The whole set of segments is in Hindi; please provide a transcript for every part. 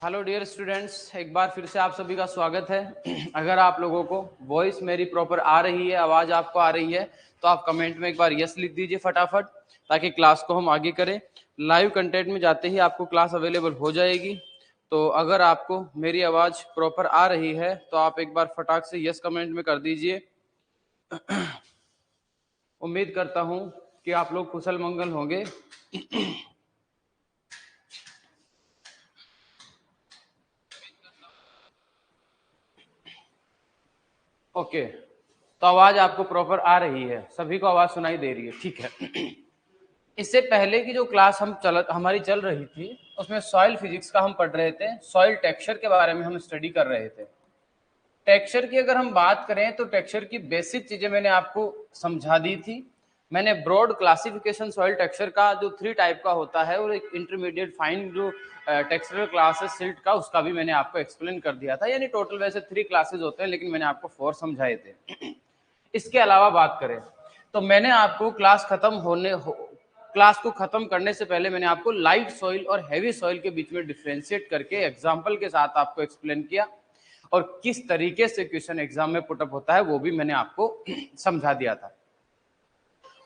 हेलो डियर स्टूडेंट्स, एक बार फिर से आप सभी का स्वागत है। अगर आप लोगों को वॉइस मेरी प्रॉपर आ रही है, आवाज़ आपको आ रही है, तो आप कमेंट में एक बार यस लिख दीजिए फटाफट, ताकि क्लास को हम आगे करें। लाइव कंटेंट में जाते ही आपको क्लास अवेलेबल हो जाएगी। तो अगर आपको मेरी आवाज़ प्रॉपर आ रही है तो आप एक बार फटाक से यस कमेंट में कर दीजिए। उम्मीद करता हूँ कि आप लोग कुशल मंगल होंगे। ओके, तो आवाज आपको प्रॉपर आ रही है, सभी को आवाज सुनाई दे रही है, ठीक है। इससे पहले की जो क्लास हमारी चल रही थी, उसमें सॉइल फिजिक्स का हम पढ़ रहे थे, सॉइल टेक्सचर के बारे में हम स्टडी कर रहे थे। टेक्सचर की अगर हम बात करें तो टेक्सचर की बेसिक चीजें मैंने आपको समझा दी थी। मैंने ब्रॉड क्लासिफिकेशन सॉइल टेक्सचर का जो 3 टाइप का होता है, और एक इंटरमीडिएट फाइन जो टेक्सचरल क्लास है सिल्ट का, उसका भी मैंने आपको एक्सप्लेन कर दिया था। यानी टोटल वैसे 3 क्लासेस होते हैं, लेकिन मैंने आपको 4 समझाए थे। इसके अलावा बात करें तो मैंने आपको क्लास को खत्म करने से पहले मैंने आपको लाइट सॉइल और हैवी सॉइल के बीच में डिफरेंशिएट करके एग्जाम्पल के साथ आपको एक्सप्लेन किया, और किस तरीके से क्वेश्चन एग्जाम में पुटअप होता है वो भी मैंने आपको समझा दिया था।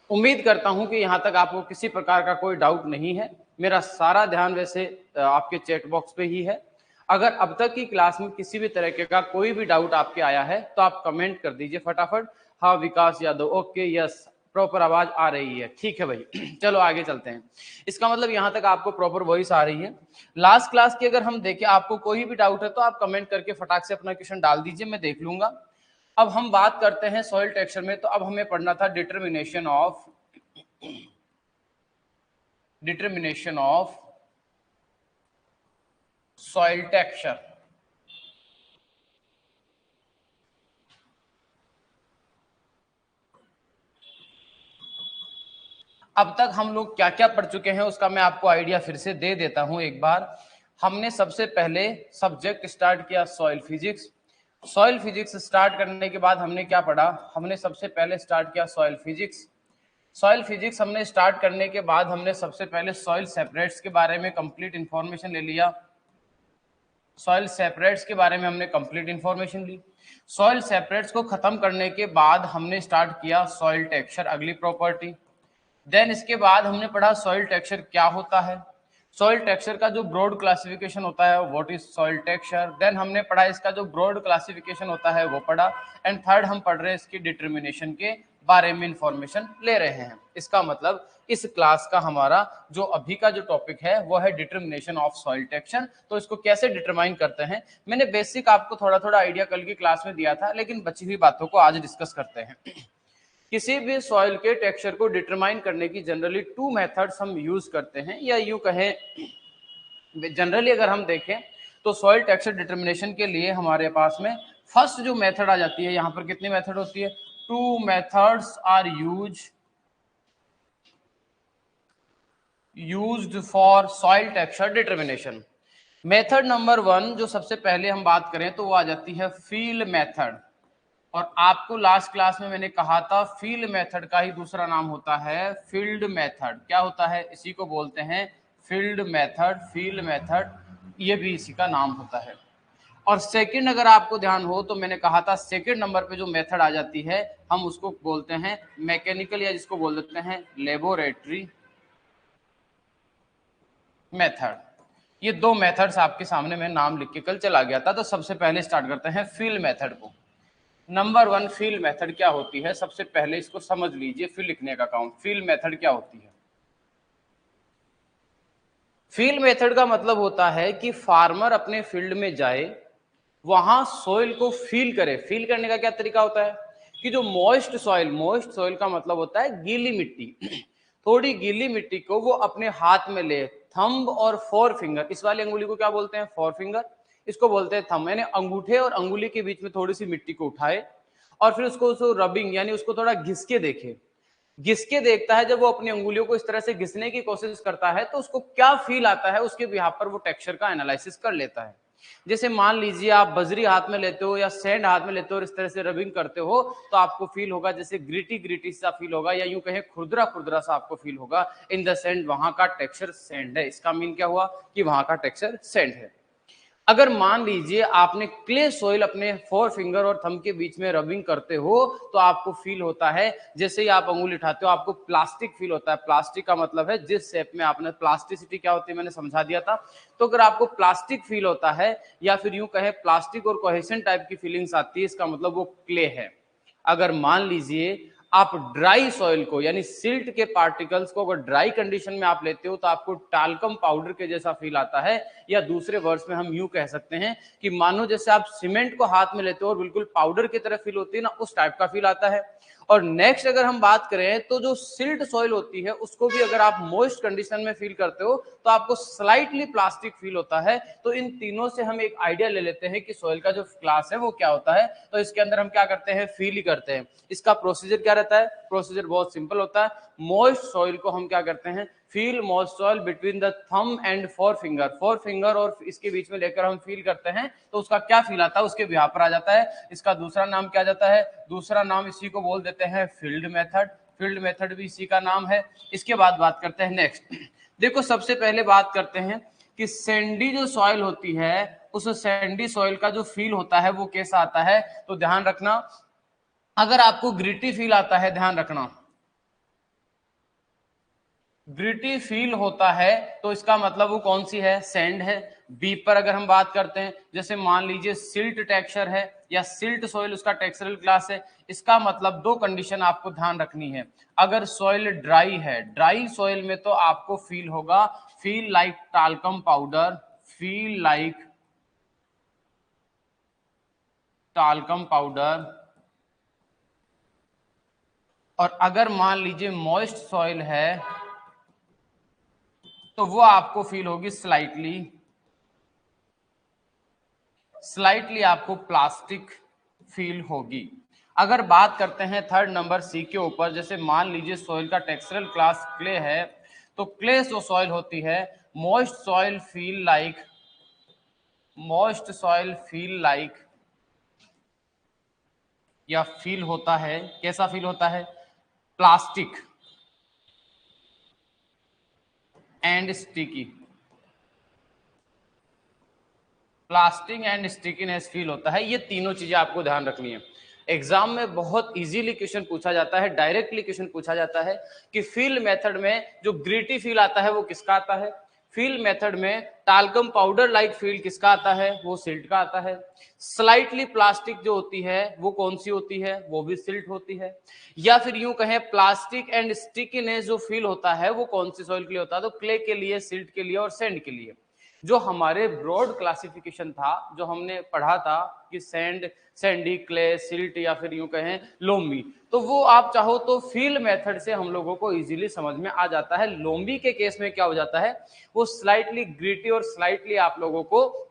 उम्मीद करता हूं कि यहां तक आपको किसी प्रकार का कोई डाउट नहीं है। मेरा सारा ध्यान वैसे आपके चैट बॉक्स पे ही है। अगर अब तक की क्लास में किसी भी तरह का कोई भी डाउट आपके आया है तो आप कमेंट कर दीजिए फटाफट। हाँ विकास यादव, ओके, यस, प्रॉपर आवाज आ रही है, ठीक है भाई। चलो आगे चलते हैं। इसका मतलब यहां तक आपको प्रॉपर वॉइस आ रही है। लास्ट क्लास की अगर हम देखें, आपको कोई भी डाउट है तो आप कमेंट करके फटाक से अपना क्वेश्चन डाल दीजिए, मैं देख लूंगा। अब हम बात करते हैं सॉइल टेक्सचर में। तो अब हमें पढ़ना था डिटर्मिनेशन ऑफ सॉइल टेक्सचर। अब तक हम लोग क्या क्या पढ़ चुके हैं उसका मैं आपको आइडिया फिर से दे देता हूं एक बार। हमने सबसे पहले सब्जेक्ट स्टार्ट किया soil physics. Soil physics start करने के बाद हमने क्या पढ़ा? हमने सबसे पहले स्टार्ट किया सॉइल फिजिक्स। सॉइल फिजिक्स हमने स्टार्ट करने के बाद हमने सबसे पहले सॉइल सेपरेट्स के बारे में कंप्लीट इंफॉर्मेशन ले लिया। सॉइल सेपरेट्स के बारे में हमने कंप्लीट इंफॉर्मेशन ली। सॉइल सेपरेट्स को खत्म करने के बाद हमने स्टार्ट किया सॉइल टेक्सचर, अगली प्रॉपर्टी। देन इसके बाद हमने पढ़ा सॉइल टेक्सचर क्या होता है। सॉइल टेक्सचर का जो ब्रॉड क्लासिफिकेशन होता है what is soil texture. Then हमने पढ़ा इसका जो ब्रॉड क्लासिफिकेशन होता है वो पढ़ा। एंड थर्ड हम पढ़ रहे हैं इसकी डिटर्मिनेशन के बारे में इंफॉर्मेशन ले रहे हैं। इसका मतलब इस क्लास का हमारा जो अभी का जो टॉपिक है वो है डिटर्मिनेशन ऑफ सॉइल टेक्सचर। तो इसको कैसे डिटरमाइन करते हैं, मैंने बेसिक आपको थोड़ा थोड़ा आइडिया कल की क्लास में दिया था, लेकिन बची हुई बातों को आज डिस्कस करते हैं। किसी भी सॉइल के टेक्सचर को डिटरमाइन करने की जनरली 2 मेथड्स हम यूज करते हैं, या यूं कहें जनरली अगर हम देखें तो सॉइल टेक्सचर डिटरमिनेशन के लिए हमारे पास में फर्स्ट जो मेथड आ जाती है, यहां पर कितनी मेथड होती है? 2 methods are used for soil texture determination. Method number 1 जो सबसे पहले हम बात करें तो वो आ जाती है फील्ड मेथड। और आपको लास्ट क्लास में मैंने कहा था फील्ड मेथड का ही दूसरा नाम होता है फील्ड मेथड। क्या होता है? इसी को बोलते हैं फील्ड मेथड, फील्ड मेथड, ये भी इसी का नाम होता है। और सेकंड अगर आपको ध्यान हो तो मैंने कहा था सेकंड नंबर पे जो मेथड आ जाती है हम उसको बोलते हैं मैकेनिकल, या जिसको बोल देते हैं लेबोरेटरी मेथड। ये 2 मेथड्स आपके सामने मैं नाम लिख के कल चला गया था। तो सबसे पहले स्टार्ट करते हैं फील्ड मेथड को। नंबर 1 फील्ड मेथड क्या होती है, सबसे पहले इसको समझ लीजिए फिर लिखने का काम। फील्ड मेथड क्या होती है? फील्ड मेथड का मतलब होता है कि फार्मर अपने फील्ड में जाए, वहां सॉइल को फील करे। फील करने का क्या तरीका होता है कि जो मॉइस्ट सॉइल का मतलब होता है गीली मिट्टी। थोड़ी गीली मिट्टी को वो अपने हाथ में ले, थंब और 4 फिंगर, इस वाली अंगुली को क्या बोलते हैं? 4 फिंगर। इसको बोलते हैं थंब। यानी अंगूठे और अंगुली के बीच में थोड़ी सी मिट्टी को उठाए और फिर उसको रबिंग यानी उसको थोड़ा घिस के देखे। घिस के देखता है, जब वो अपनी अंगुलियों को इस तरह से घिसने की कोशिश करता है तो उसको क्या फील आता है, उसके बिहाफ पर वो टेक्सचर का एनालिसिस कर लेता है। जैसे मान लीजिए आप बजरी हाथ में लेते हो या सैंड हाथ में लेते हो और इस तरह से रबिंग करते हो, तो आपको फील होगा जैसे ग्रिटी ग्रिटी सा फील होगा, या यूं कहें खुरदरा खुरदरा सा आपको फील होगा। इन द सैंड, वहां का टेक्सचर सैंड है। इसका मीन क्या हुआ कि वहां का टेक्सचर सैंड है। अगर मान लीजिए आपने क्ले सॉइल अपने फोर फिंगर और थंब के बीच में रबिंग करते हो तो आपको फील होता है, जैसे ही आप अंगुली उठाते हो आपको प्लास्टिक फील होता है। प्लास्टिक का मतलब है जिस शेप में आपने, प्लास्टिसिटी क्या होती है मैंने समझा दिया था। तो अगर आपको प्लास्टिक फील होता है या फिर यूं कहे प्लास्टिक और कोहेशन टाइप की फीलिंग्स आती है, इसका मतलब वो क्ले है। अगर मान लीजिए आप ड्राई सॉइल को यानी सिल्ट के पार्टिकल्स को अगर ड्राई कंडीशन में आप लेते हो तो आपको टाल्कम पाउडर के जैसा फील आता है, या दूसरे वर्ड्स में हम यूं कह सकते हैं कि मानो जैसे आप सीमेंट को हाथ में लेते हो और बिल्कुल पाउडर की तरह फील होती है ना, उस टाइप का फील आता है। और नेक्स्ट अगर हम बात करें तो जो सिल्ट सॉइल होती है उसको भी अगर आप मॉइस्ट कंडीशन में फील करते हो तो आपको स्लाइटली प्लास्टिक फील होता है। तो इन तीनों से हम एक आइडिया ले लेते हैं कि सॉइल का जो क्लास है वो क्या होता है। तो इसके अंदर हम क्या करते हैं, फील ही करते हैं। इसका प्रोसीजर क्या रहता है, प्रोसीजर बहुत सिंपल होता है। मॉइस्ट सॉइल को हम क्या करते हैं, feel moist soil between the thumb and four finger, four finger और इसके बीच में लेकर हम फील करते हैं तो उसका क्या फील आता है, उसके बिहाफ पर आ जाता है। इसका दूसरा नाम क्या जाता है, दूसरा नाम इसी को बोल देते हैं फील्ड मेथड। फील्ड मेथड भी इसी का नाम है। इसके बाद बात करते हैं नेक्स्ट। देखो सबसे पहले बात करते हैं कि सैंडी जो सॉइल होती है उस सैंडी सॉइल का जो फील होता है वो कैसा आता है। तो ध्यान रखना, अगर आपको ग्रिटी फील आता है, ध्यान रखना ग्रिटी फील होता है तो इसका मतलब वो कौन सी है, सैंड है। बी पर अगर हम बात करते हैं, जैसे मान लीजिए सिल्ट टेक्सचर है या सिल्ट सॉइल उसका टेक्सचरल क्लास है, इसका मतलब दो कंडीशन आपको ध्यान रखनी है। अगर सॉइल ड्राई है, ड्राई सॉइल में तो आपको फील होगा, feel like talcum powder, feel like talcum powder. और अगर मान लीजिए मॉइस्ट सॉइल है तो वो आपको फील होगी स्लाइटली आपको प्लास्टिक फील होगी। अगर बात करते हैं थर्ड नंबर सी के ऊपर, जैसे मान लीजिए सॉइल का टेक्सचरल क्लास क्ले है, तो क्ले जो सॉइल होती है, मॉइस्ट सॉइल फील लाइक या फील होता है, कैसा फील होता है, plastic and sticky, plastic and stickiness feel होता है। ये तीनों चीजें आपको ध्यान रखनी है। एग्जाम में बहुत इजीली क्वेश्चन पूछा जाता है, डायरेक्टली क्वेश्चन पूछा जाता है कि फील मेथड में जो ग्रिटी फील आता है वो किसका आता है, फील मेथड में टाल्कम पाउडर लाइक फील किसका आता है, वो सिल्ट का आता है। स्लाइटली प्लास्टिक जो होती है वो कौन सी होती है, वो भी सिल्ट होती है। या फिर यूं कहें प्लास्टिक एंड स्टिकीनेस जो फील होता है वो कौन सी सॉइल के लिए होता है, तो क्ले के लिए, सिल्ट के लिए और सैंड के लिए। जो हमारे ब्रॉड क्लासिफिकेशन था, जो हमने पढ़ा था कि सैंडी, क्ले, सिल्ट या फिर यूं कहें लोमी, तो वो आप चाहो तो फील मेथड से हम लोगों को इजीली समझ में आ जाता है। लोमी के केस में क्या हो जाता है, वो स्लाइटली ग्रिटी और स्लाइटली आप लोगों को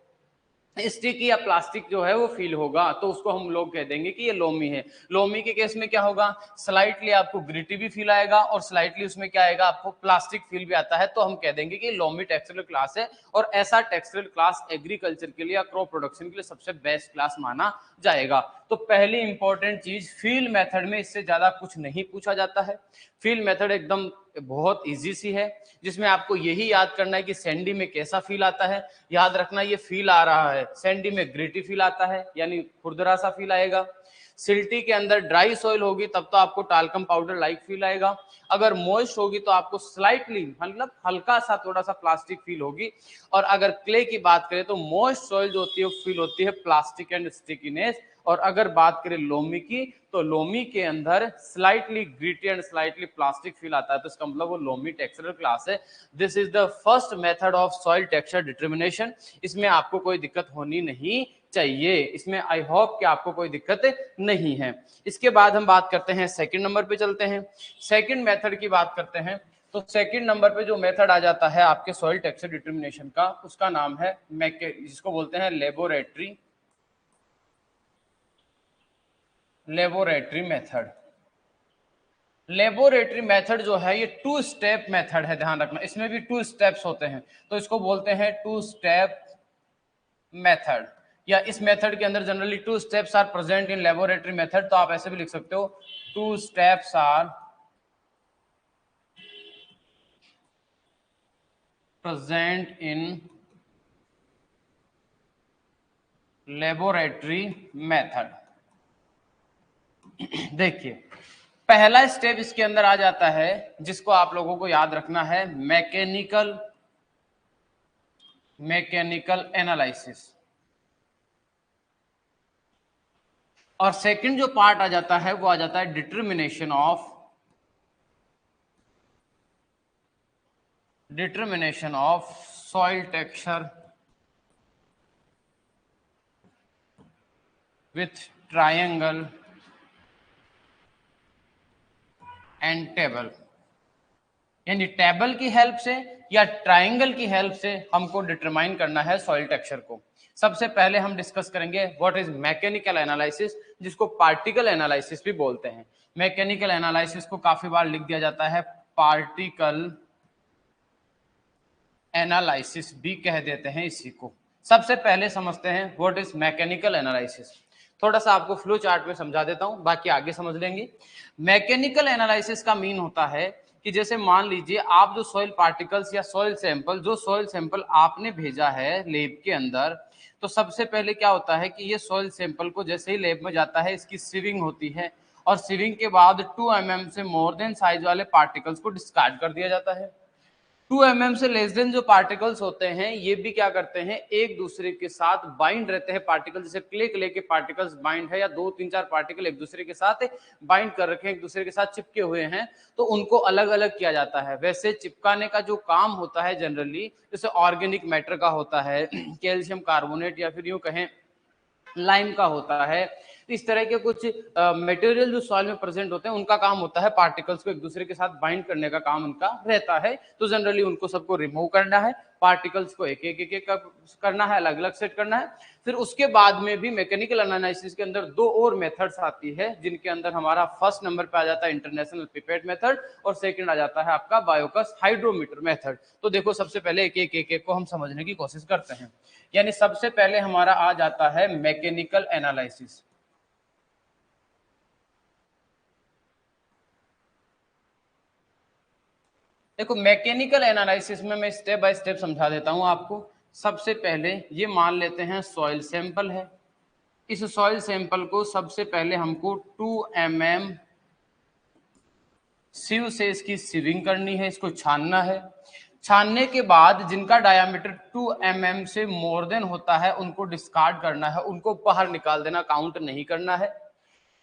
स्टिकी या प्लास्टिक जो है वो फील होगा, तो उसको हम लोग कह देंगे कि ये लोमी है। लोमी के केस में क्या होगा, स्लाइटली आपको ग्रिटी भी फील आएगा और स्लाइटली उसमें क्या आएगा, आपको प्लास्टिक फील भी आता है, तो हम कह देंगे कि लोमी टेक्सचरल क्लास है। और ऐसा टेक्सचरल क्लास एग्रीकल्चर के लिए या क्रॉप प्रोडक्शन के लिए सबसे बेस्ट क्लास माना जाएगा। तो पहली इंपॉर्टेंट चीज, फील मेथड में इससे ज्यादा कुछ नहीं पूछा जाता है। फील मेथड एकदम बहुत इजी सी है, जिसमें आपको यही याद करना है कि सैंडी में कैसा फील आता है। याद रखना ये फील आ रहा है, सैंडी में ग्रिटी फील आता है यानी खुरदरा सा फील आएगा। सिल्टी के अंदर ड्राई सॉइल होगी तब तो आपको टाल्कम पाउडर लाइक फील आएगा। अगर मॉइस्ट होगी तो आपको स्लाइटली मतलब हल्का सा थोड़ा सा प्लास्टिक फील होगी। और अगर क्ले की बात करें तो मॉइस्ट सॉइल जो होती है वो फील होती है प्लास्टिक एंड स्टिकीनेस। और अगर बात करें लोमी की, तो लोमी के अंदर slightly gritty and slightly plastic feel आता है, तो इसका मतलब वो लोमी टेक्सचरल क्लास है। This is the first method of soil texture determination. इसमें आपको कोई दिक्कत होनी नहीं चाहिए, इसमें आई होप कि आपको कोई दिक्कत नहीं है। इसके बाद हम बात करते हैं सेकंड नंबर पे चलते हैं। सेकंड मेथड की बात करते हैं, तो सेकंड नंबर पे जो मेथड आ जाता है आपके सॉइल टेक्सचर डिटर्मिनेशन का, उसका नाम है जिसको बोलते हैं लेबोरेटरी मेथड। लेबोरेटरी मेथड जो है ये टू स्टेप मेथड है, ध्यान रखना इसमें भी टू स्टेप्स होते हैं, तो इसको बोलते हैं टू स्टेप मेथड। या इस मेथड के अंदर generally two steps are present in laboratory method, तो आप ऐसे भी लिख सकते हो, two steps are present in laboratory method. देखिए पहला स्टेप इसके अंदर आ जाता है जिसको आप लोगों को याद रखना है, मैकेनिकल एनालिसिस। और सेकंड जो पार्ट आ जाता है वो आ जाता है determination of soil texture with triangle and table. यानी टेबल की हेल्प से या ट्रायंगल की हेल्प से हमको डिटरमाइन करना है सॉइल टेक्सचर को। सबसे पहले हम डिस्कस करेंगे व्हाट इज मैकेनिकल एनालिसिस, जिसको पार्टिकल एनालिसिस भी बोलते हैं। मैकेनिकल एनालिसिस को काफी बार लिख दिया जाता है पार्टिकल एनालिसिस भी कह देते हैं इसी को। सबसे पहले समझते हैं व्हाट इज मैकेनिकल एनालिसिस। थोड़ा सा आपको फ्लो चार्ट में समझा देता हूं, बाकी आगे समझ लेंगे। मैकेनिकल एनालिसिस का मीन होता है कि जैसे मान लीजिए आप जो सॉइल पार्टिकल्स या सॉइल सैंपल आपने भेजा है लेब के अंदर, तो सबसे पहले क्या होता है कि ये सॉइल सैंपल को जैसे ही लेब में जाता है इसकी सीविंग होती है, और सीविंग के बाद 2 mm से मोर देन साइज वाले पार्टिकल्स को डिस्कार्ड कर दिया जाता है। 2 mm से लेस देन जो पार्टिकल्स होते हैं ये भी क्या करते हैं, एक दूसरे के साथ बाइंड रहते हैं। पार्टिकल जैसे क्ले के पार्टिकल्स बाइंड है, या 2-3-4 पार्टिकल एक दूसरे के साथ बाइंड कर रखे हैं, एक दूसरे के साथ चिपके हुए हैं, तो उनको अलग अलग किया जाता है। वैसे चिपकाने का जो काम होता है जनरली जैसे ऑर्गेनिक मैटर का होता है, कैल्शियम कार्बोनेट या फिर यूं कहें लाइम का होता है, इस तरह के कुछ मटेरियल जो सॉइल में प्रेजेंट होते हैं उनका काम होता है पार्टिकल्स को एक दूसरे के साथ बाइंड करने का काम उनका रहता है। तो जनरली उनको सबको रिमूव करना है, पार्टिकल्स को एक एक करना है, अलग अलग सेट करना है। फिर उसके बाद में भी मैकेनिकल एनालिसिस के अंदर 2 और मेथड्स आती है, जिनके अंदर हमारा फर्स्ट नंबर पे आ जाता है इंटरनेशनल पिपेट मेथड, और सेकंड आ जाता है आपका बायोकस हाइड्रोमीटर मेथड। तो देखो सबसे पहले एक को हम समझने की कोशिश करते हैं। यानी सबसे पहले हमारा आ जाता है मैकेनिकल एनालिसिस। देखो मैकेनिकल एनालिसिस में मैं स्टेप बाय स्टेप समझा देता हूं आपको। सबसे पहले ये मान लेते हैं सॉइल सैंपल है। इस सॉइल सैंपल को सबसे पहले हमको 2 mm सीव से इसकी सीविंग करनी है, इसको छानना है। छानने के बाद जिनका डायामीटर 2 mm से मोर देन होता है उनको डिस्कार्ड करना है, उनको बाहर निकाल देना, काउंट नहीं करना है।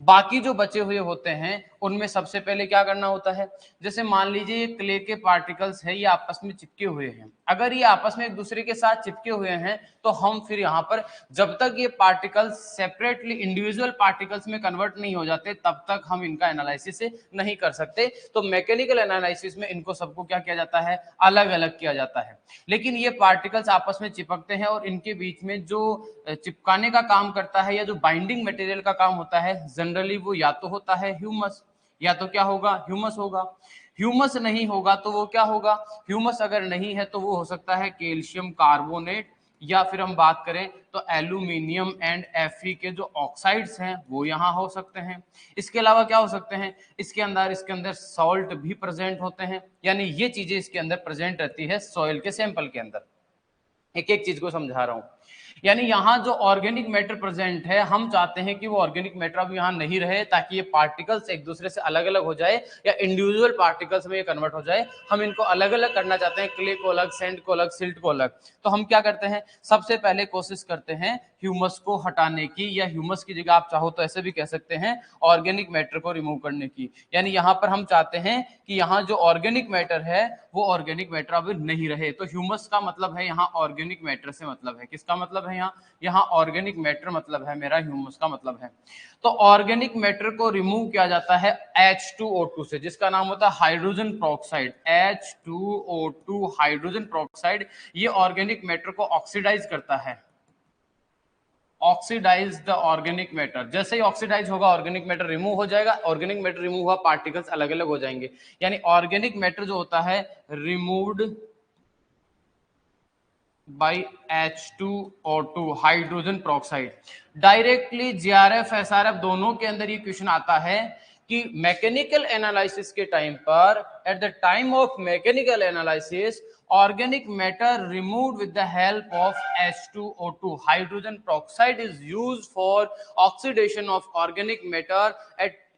बाकी जो बचे हुए होते हैं उनमें सबसे पहले क्या करना होता है, जैसे मान लीजिए ये क्ले के पार्टिकल्स है, ये आपस में चिपके हुए हैं। अगर ये आपस में एक दूसरे के साथ चिपके हुए हैं तो हम फिर यहाँ पर जब तक ये पार्टिकल्स सेपरेटली इंडिविजुअल पार्टिकल्स में कन्वर्ट नहीं हो जाते तब तक हम इनका एनालिसिस नहीं कर सकते। तो मैकेनिकल एनालिसिस में इनको सबको क्या किया जाता है, अलग अलग किया जाता है। लेकिन ये पार्टिकल्स आपस में चिपकते हैं और इनके बीच में जो चिपकाने का काम करता है या जो बाइंडिंग मटेरियल का काम होता है जनरली वो या तो होता है ह्यूमस, या तो क्या होगा, ह्यूमस होगा। ह्यूमस नहीं होगा तो वो क्या होगा, ह्यूमस अगर नहीं है तो वो हो सकता है कैल्शियम कार्बोनेट, या फिर हम बात करें तो एल्यूमिनियम एंड Fe के जो ऑक्साइड्स हैं वो यहाँ हो सकते हैं। इसके अलावा क्या हो सकते हैं, इसके अंदर सॉल्ट भी प्रेजेंट होते हैं। यानी ये चीजें इसके अंदर प्रेजेंट रहती है सॉइल के सैंपल के अंदर। एक एक चीज को समझा रहा हूं। यानी यहाँ जो ऑर्गेनिक मैटर प्रेजेंट है हम चाहते हैं कि वो ऑर्गेनिक मैटर अब यहाँ नहीं रहे, ताकि ये पार्टिकल्स एक दूसरे से अलग अलग हो जाए या इंडिविजुअल पार्टिकल्स में ये कन्वर्ट हो जाए। हम इनको अलग अलग करना चाहते हैं, क्ले को अलग, सैंड को अलग, सिल्ट को अलग। तो हम क्या करते हैं, सबसे पहले कोशिश करते हैं ह्यूमस को हटाने की, या ह्यूमस की जगह आप चाहो तो ऐसे भी कह सकते हैं ऑर्गेनिक मैटर को रिमूव करने की। यानी यहाँ पर हम चाहते हैं कि यहाँ जो ऑर्गेनिक मैटर है वो ऑर्गेनिक मैटर अब नहीं रहे। तो ह्यूमस का मतलब है यहाँ ऑर्गेनिक मैटर से मतलब है, किसका मतलब है यहाँ ऑर्गेनिक मैटर मतलब है मेरा, ह्यूमस का मतलब है। तो ऑर्गेनिक मैटर को रिमूव किया जाता है H2O2 से, जिसका नाम होता है hydrogen peroxide. H2O2 hydrogen peroxide ये ऑर्गेनिक मैटर को ऑक्सीडाइज करता है, ऑक्सीडाइज द ऑर्गेनिक मैटर। जैसे ही ऑक्सीडाइज होगा ऑर्गेनिक मैटर रिमूव हो जाएगा, ऑर्गेनिक मैटर रिमूव हुआ पार्टिकल्स अलग अलग हो जाएंगे। यानी ऑर्गेनिक मैटर जो होता है removed by H2O2 hydrogen peroxide. Directly JRF SRF दोनों के अंदर ये क्वेश्चन आता है कि मैकेनिकल एनालिसिस के टाइम पर, at the time of mechanical analysis organic matter removed with the help of H2O2. Hydrogen peroxide is used for oxidation of organic matter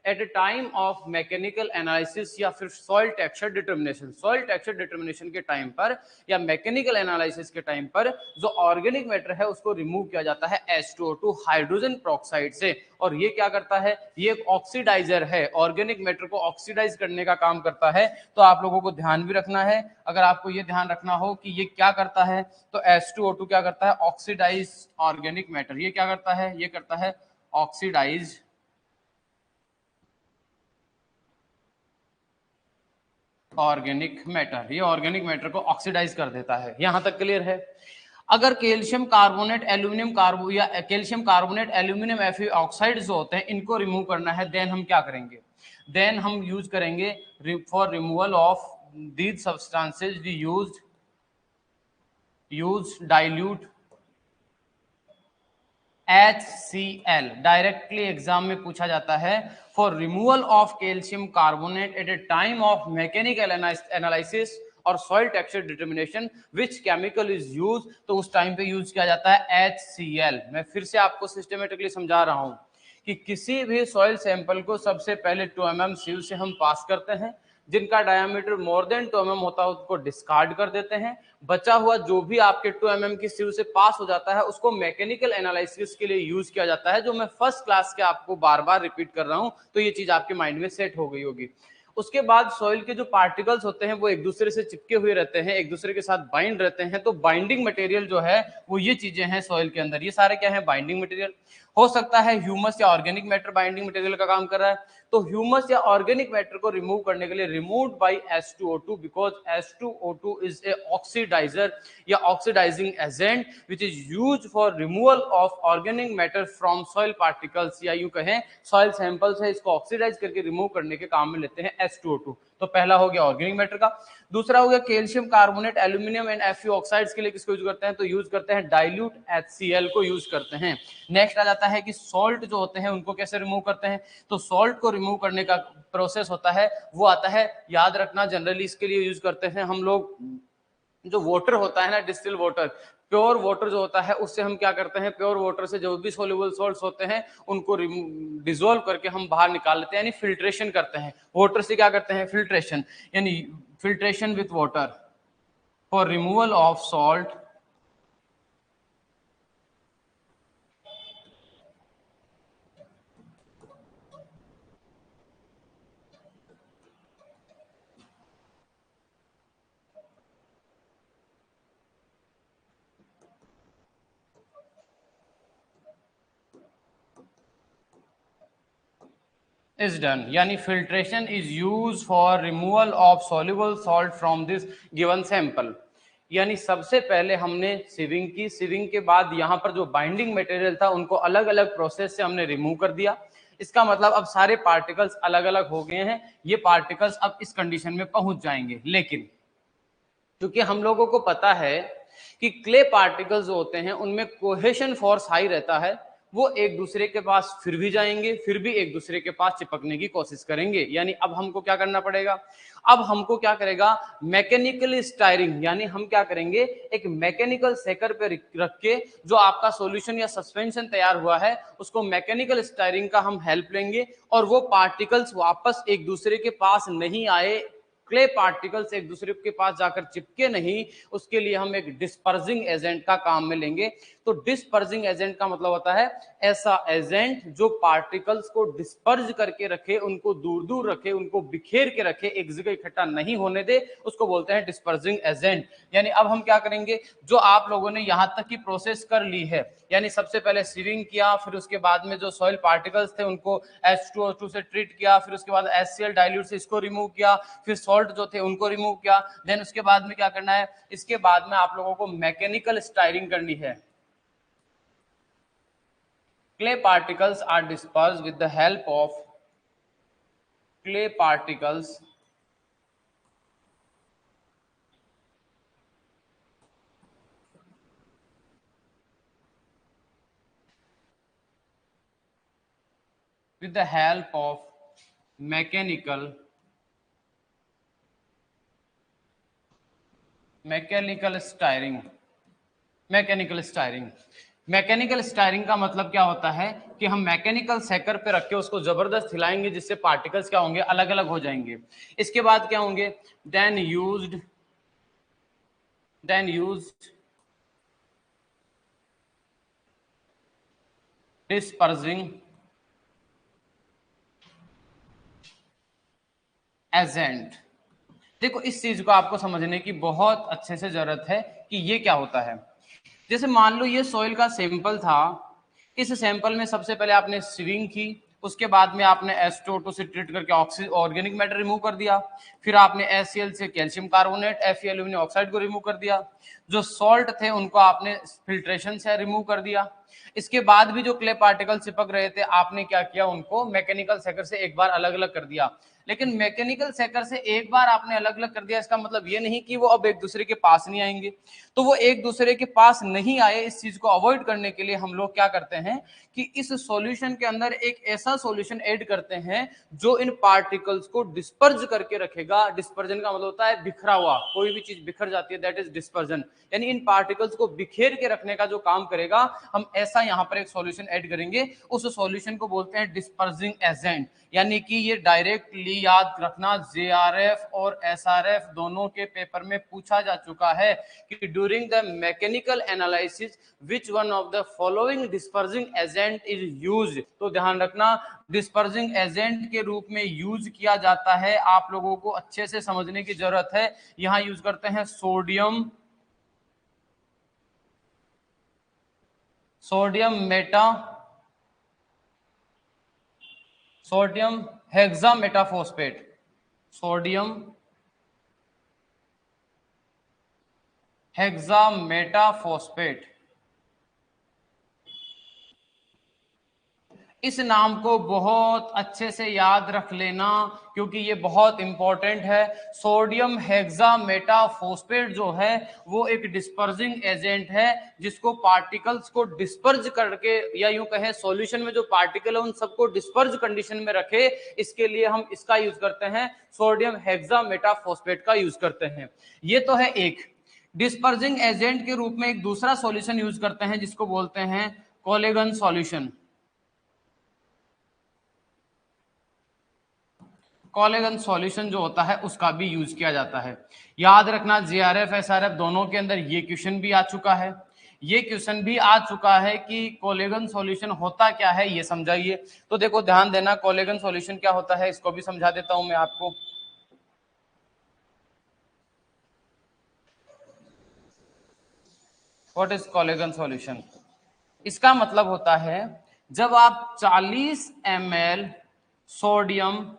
at a time of mechanical analysis या फिर soil texture determination. Soil texture determination के टाइम पर या मैकेनिकल एनालिसिस के टाइम पर जो ऑर्गेनिक मैटर है उसको रिमूव किया जाता है H2O2 हाइड्रोजन पेरोक्साइड से। और ये क्या करता है, ये एक ऑक्सीडाइजर है, ऑर्गेनिक मैटर को ऑक्सीडाइज करने का काम करता है। तो आप लोगों को ध्यान भी रखना है, अगर आपको ये ध्यान रखना हो कि ये क्या करता है, तो H2O2 क्या करता है, ऑक्सीडाइज ऑर्गेनिक मैटर। ये क्या करता है, ये करता है ऑक्सीडाइज ऑर्गेनिक मैटर। ये ऑर्गेनिक मैटर को ऑक्सीडाइज कर देता है। यहां तक क्लियर है। अगर कैल्शियम कार्बोनेट एल्यूमिनियम कार्बो या कैल्शियम कार्बोनेट एल्यूमिनियम एफी ऑक्साइड जो होते हैं इनको रिमूव करना है, देन हम क्या करेंगे, देन हम यूज करेंगे for removal of these substances we use dilute HCl। Directly exam में पूछा जाता है for removal of calcium carbonate at a time of mechanical analysis और soil texture determination which chemical is use, तो उस टाइम पे यूज किया जाता है HCl। मैं फिर से आपको सिस्टमेटिकली समझा रहा हूं कि किसी भी सॉइल सैंपल को सबसे पहले 2 mm सील से हम पास करते हैं, जिनका डायमीटर मोर देन 2 mm होता है उसको डिस्कार्ड कर देते हैं। बचा हुआ जो भी आपके 2 mm की सील से पास हो जाता है उसको मैकेनिकल एनालिसिस के लिए यूज किया जाता है, जो मैं फर्स्ट क्लास के आपको बार बार रिपीट कर रहा हूं, तो ये चीज आपके माइंड में सेट हो गई होगी। उसके बाद सॉइल के जो पार्टिकल्स होते हैं वो एक दूसरे से चिपके हुए रहते हैं, एक दूसरे के साथ बाइंड रहते हैं। तो बाइंडिंग मटेरियल जो है वो ये चीजें हैं सॉइल के अंदर, ये सारे क्या है, बाइंडिंग मटेरियल। हो सकता है ह्यूमस या ऑर्गेनिक मैटर बाइंडिंग मटेरियल का काम कर रहा है, तो ह्यूमस या ऑर्गेनिक मैटर को रिमूव करने के लिए removed by H2O2 because H2O2 is a oxidiser या oxidising agent which is used for removal of organic matter from soil particles, या यूं कहें सॉइल सैंपल्स है इसको ऑक्सीडाइज करके रिमूव करने के काम में लेते हैं H2O2। तो पहला हो गया ऑर्गेनिक मैटर का। दूसरा हो गया calcium carbonate aluminium and Fe oxides के लिए किसको यूज करते हैं, तो यूज करते हैं डाइल्यूट HCl को यूज करते हैं। नेक्स्ट आ जाता है कि सॉल्ट जो होते हैं उनको कैसे रिमूव करते हैं, तो सॉल्ट को रिमूव करने का प्रोसेस होता है वो आता है, याद रखना जनरली इसके लिए यूज करते हैं हम लोग जो वाटर होता है ना, डिस्टिल वाटर, प्योर वाटर जो होता है उससे हम क्या करते हैं, प्योर वाटर से जो भी सोल्यूबल सॉल्ट्स होते हैं उनको डिसॉल्व करके हम बाहर निकाल लेते हैं, यानी फिल्ट्रेशन करते हैं। वाटर से क्या करते हैं, फिल्ट्रेशन, यानी filtration with water for removal of salt is done, यानी filtration is used for removal of soluble salt from this given sample। यानी सबसे पहले हमने सिविंग की, सिविंग के बाद यहाँ पर जो बाइंडिंग मटेरियल था उनको अलग अलग प्रोसेस से हमने रिमूव कर दिया। इसका मतलब अब सारे पार्टिकल्स अलग अलग हो गए हैं, ये पार्टिकल्स अब इस कंडीशन में पहुंच जाएंगे। लेकिन क्योंकि हम लोगों को पता है कि क्ले पार्टिकल्स जो होते हैं उनमें कोहेशन फोर्स हाई रहता है, वो एक दूसरे के पास फिर भी जाएंगे, फिर भी एक दूसरे के पास चिपकने की कोशिश करेंगे। यानी अब हमको क्या करना पड़ेगा, अब हमको क्या करेगा, मैकेनिकल स्टायरिंग, यानी हम क्या करेंगे, एक मैकेनिकल सेकर पे रख के जो आपका सॉल्यूशन या सस्पेंशन तैयार हुआ है उसको मैकेनिकल स्टायरिंग का हम हेल्प लेंगे और वो पार्टिकल्स वापस एक दूसरे के पास नहीं आए, क्ले पार्टिकल्स एक दूसरे के पास जाकर चिपके नहीं, उसके लिए हम एक डिस्पर्जिंग एजेंट का काम में लेंगे। तो डिस्पर्जिंग एजेंट का मतलब होता है ऐसा एजेंट जो पार्टिकल्स को डिस्पर्ज करके रखे, उनको दूर दूर रखे, उनको बिखेर के रखे, एक जगह इकट्ठा नहीं होने दे, उसको बोलते हैं डिस्पर्जिंग एजेंट। यानी अब हम क्या करेंगे, जो आप लोगों ने यहां तक की प्रोसेस कर ली है, यानी सबसे पहले सीविंग किया, फिर उसके बाद में जो सॉइल पार्टिकल्स थे उनको H2O2 से ट्रीट किया, फिर उसके बाद HCl डाइल्यूट से इसको रिमूव किया, फिर सॉल्ट जो थे उनको रिमूव किया, देन उसके बाद में क्या करना है, इसके बाद में आप लोगों को मैकेनिकल स्टायरिंग करनी है। Clay particles are dispersed with the help of clay particles with the help of mechanical mechanical steering. Mechanical steering, mechanical steering का मतलब क्या होता है कि हम मैकेनिकल सेकर पे रख के उसको जबरदस्त हिलाएंगे जिससे पार्टिकल्स क्या होंगे, अलग अलग हो जाएंगे। इसके बाद क्या होंगे, देन यूज्ड डिस्पर्सिंग एजेंट। देखो इस चीज को आपको समझने की बहुत अच्छे से जरूरत है कि ये क्या होता है। जैसे मान लो ये सॉइल का सैंपल था, इस सैंपल में सबसे पहले आपने स्विंग की, उसके बाद में आपने H2O से ट्रीट करके ऑर्गेनिक मैटर रिमूव कर दिया, फिर आपने HCl से calcium carbonate Fe aluminium oxide को रिमूव कर दिया, जो सॉल्ट थे उनको आपने फिल्ट्रेशन से रिमूव कर दिया। इसके बाद भी जो क्ले पार्टिकल चिपक रहे थे आपने क्या किया, उनको मैकेनिकल सेकर से एक बार अलग अलग कर दिया। लेकिन मैकेनिकल सेकर से एक बार आपने अलग अलग कर दिया, इसका मतलब ये नहीं कि वो अब एक दूसरे के पास नहीं आएंगे। तो वो एक दूसरे के पास नहीं आए, इस चीज को अवॉइड करने के लिए हम लोग क्या करते हैं कि इस सॉल्यूशन के अंदर एक ऐसा सॉल्यूशन ऐड करते हैं जो इन पार्टिकल्स को डिस्पर्ज करके रखेगा। डिस्पर्जन का मतलब होता है बिखरा हुआ, कोई भी चीज बिखर जाती है दैट इज डिस्पर्जन, यानी इन पार्टिकल्स को बिखेर के रखने का जो काम करेगा, हम ऐसा यहाँ पर एक सॉल्यूशन ऐड करेंगे। उस सॉल्यूशन को बोलते हैं डिस्पर्जिंग एजेंट। यानी कि ये डायरेक्टली याद रखना, JRF और SRF दोनों के पेपर में पूछा जा चुका है कि during the mechanical analysis which one of the following dispersing agent is used. तो ध्यान रखना डिस्पर्जिंग एजेंट के रूप में यूज किया जाता है, आप लोगों को अच्छे से समझने की जरूरत है। यहां यूज करते हैं सोडियम हेक्सामेटाफॉस्फेट, सोडियम हेक्सामेटाफॉस्फेट। इस नाम को बहुत अच्छे से याद रख लेना क्योंकि ये बहुत इंपॉर्टेंट है। सोडियम हेक्सामेटाफॉस्फेट जो है वो एक डिस्पर्जिंग एजेंट है जिसको पार्टिकल्स को डिस्पर्ज करके, या यूं कहें सॉल्यूशन में जो पार्टिकल है उन सबको डिस्पर्ज कंडीशन में रखे, इसके लिए हम इसका यूज करते हैं, सोडियम हेक्सामेटाफॉस्फेट का यूज करते हैं। ये तो है एक। डिस्पर्जिंग एजेंट के रूप में एक दूसरा सॉल्यूशन यूज करते हैं जिसको बोलते हैं कोलेगन सॉल्यूशन। कोलेगन सॉल्यूशन जो होता है उसका भी यूज किया जाता है। याद रखना JRF SRF दोनों के अंदर ये क्वेश्चन भी आ चुका है, ये क्वेश्चन भी आ चुका है कि कोलेगन सॉल्यूशन होता क्या है, ये समझाइए। तो देखो ध्यान देना, कोलेगन सॉल्यूशन क्या होता है इसको भी समझा देता हूं मैं आपको। What is collagen solution? इसका मतलब होता है जब आप 40 ml सोडियम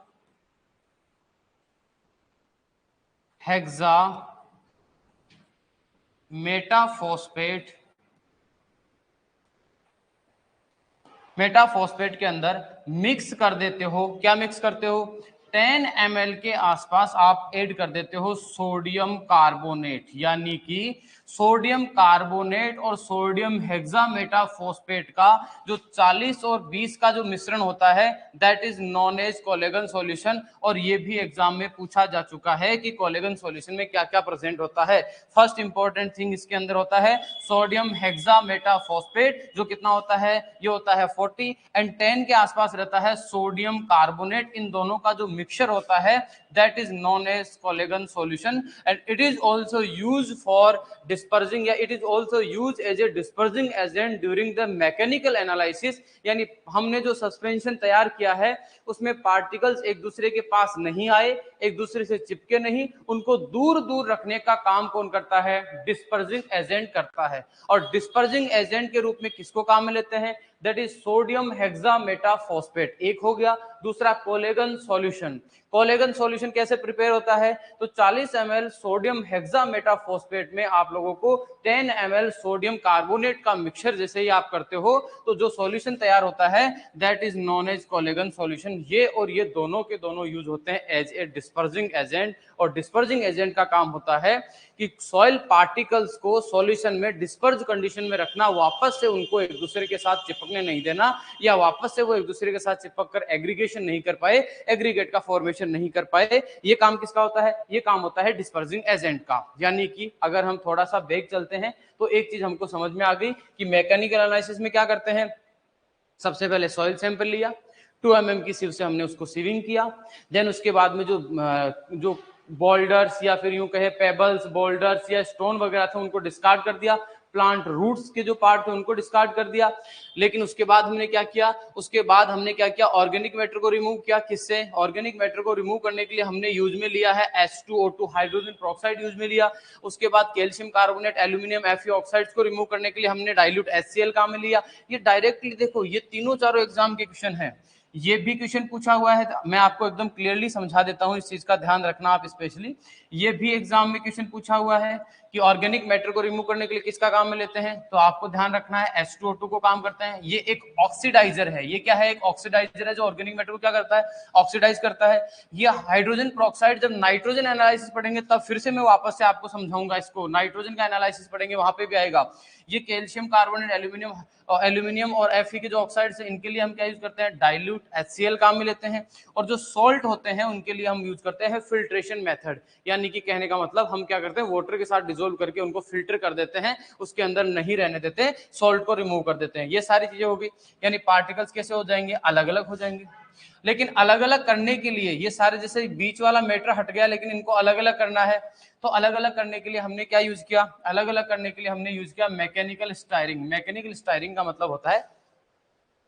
मेटाफॉस्फेट के अंदर मिक्स कर देते हो। क्या मिक्स करते हो? 10 ml के आसपास आप ऐड कर देते हो सोडियम कार्बोनेट, यानी कि सोडियम कार्बोनेट और सोडियम हेक्सामेटाफॉस्फेट का जो 40 और 20 का जो मिश्रण होता है that is known as Calgon solution. और ये भी एग्जाम में पूछा जा चुका है कि कोलेगन सॉल्यूशन में क्या क्या प्रेजेंट होता है। फर्स्ट इंपॉर्टेंट थिंग इसके अंदर होता है सोडियम हेक्सामेटाफॉस्फेट, जो कितना होता है, ये होता है 40 एंड 10 के आसपास रहता है सोडियम कार्बोनेट। इन दोनों का जो मिक्सचर होता है that is known as collagen solution and it is also used for dispersing, या it is also used as a dispersing agent during the mechanical analysis। यानी हमने जो सस्पेंशन तैयार किया है उसमें पार्टिकल्स एक दूसरे के पास नहीं आए, एक दूसरे से चिपके नहीं, उनको दूर दूर रखने का काम कौन करता है? डिस्पर्जिंग एजेंट करता है। और डिस्पर्जिंग एजेंट के रूप में किसको काम में लेते हैं? दैट इज सोडियम हेक्सामेटाफॉस्फेट, एक हो गया। दूसरा कोलेगन सॉल्यूशन। कोलेगन सॉल्यूशन कैसे प्रिपेयर होता है? तो 40 ml सोडियम हेक्सामेटाफॉस्फेट में आप लोगों को 10 ml सोडियम कार्बोनेट का मिक्सचर जैसे ही आप करते हो तो जो सॉल्यूशन तैयार होता है that is known as Calgon solution. ये और ये दोनों के दोनों यूज होते हैं एज ए डिस्पर्जिंग एजेंट। और डिस्पर्जिंग एजेंट का काम होता है कि सॉइल पार्टिकल्स को सॉल्यूशन में डिस्पर्ज कंडीशन में रखना, वापस से उनको एक दूसरे के साथ चिपकने नहीं देना, या वापस से वो एक दूसरे के साथ चिपक कर एग्रीगेशन नहीं कर पाए, एग्रीगेट का फॉर्मेशन कंटेमिनेशन नहीं कर पाए। ये काम किसका होता है? ये काम होता है डिस्पर्सिंग एजेंट का। यानी कि अगर हम थोड़ा सा बैक चलते हैं तो एक चीज हमको समझ में आ गई कि मैकेनिकल एनालिसिस में क्या करते हैं, सबसे पहले सॉइल सैंपल लिया, 2 mm की सिव से हमने उसको सीविंग किया, देन उसके बाद में जो बोल्डर्स या फिर यूं कहे पेबल्स, बोल्डर्स या स्टोन वगैरह थे उनको डिस्कार्ड कर दिया, प्लांट रूट्स के जो पार्ट थे उनको डिस्कार्ड कर दिया। लेकिन उसके बाद हमने क्या किया, उसके बाद हमने क्या किया, ऑर्गेनिक मैटर को रिमूव किया। किससे? ऑर्गेनिक मैटर को रिमूव करने के लिए हमने यूज में लिया है H2O2 हाइड्रोजन पेरोक्साइड यूज में लिया। उसके बाद calcium carbonate, aluminium Fe oxides को रिमूव करने के लिए हमने डाइल्यूट HCl काम में लिया। ये डायरेक्टली देखो, ये तीनों चारों एग्जाम के क्वेश्चन है। ये भी क्वेश्चन पूछा हुआ है, मैं आपको एकदम क्लियरली समझा देता हूं, इस चीज का ध्यान रखना आप स्पेशली। ये भी एग्जाम में क्वेश्चन पूछा हुआ है कि ऑर्गेनिक मैटर को रिमूव करने के लिए किसका काम में लेते हैं, तो आपको ध्यान रखना है H2O2 को काम करते हैं। ये एक ऑक्सीडाइजर है। ये क्या है? एक ऑक्सीडाइजर है जो ऑर्गेनिक मैटर को क्या करता है? ऑक्सीडाइज करता है। ये हाइड्रोजन पेरोक्साइड, जब नाइट्रोजन एनालिसिस पढ़ेंगे तब फिर से मैं वापस से आपको समझाऊंगा इसको, नाइट्रोजन का एनालिसिस पढ़ेंगे वहां पे भी आएगा। ये कैल्शियम कार्बोनेट, एल्यूमिनियम और Fe के जो ऑक्साइड्स हैं इनके लिए हम क्या यूज करते हैं? डाइल्यूट HCl काम में लेते हैं। और जो सॉल्ट होते हैं उनके लिए हम यूज करते हैं फिल्ट्रेशन मेथड। यानी कि कहने का मतलब हम क्या करते हैं, वाटर के साथ डिसोल्व करके उनको फिल्टर कर देते हैं, उसके अंदर नहीं रहने देते, सॉल्ट को रिमूव कर देते हैं। ये सारी चीजें होगी। यानी पार्टिकल्स कैसे हो जाएंगे? अलग अलग हो जाएंगे। लेकिन अलग अलग करने के लिए ये सारे, जैसे बीच वाला मैटर हट गया लेकिन इनको अलग अलग करना है, तो अलग अलग करने के लिए हमने क्या यूज किया? अलग अलग करने के लिए हमने यूज किया मैकेनिकल स्टायरिंग। मैकेनिकल स्टायरिंग का मतलब होता है,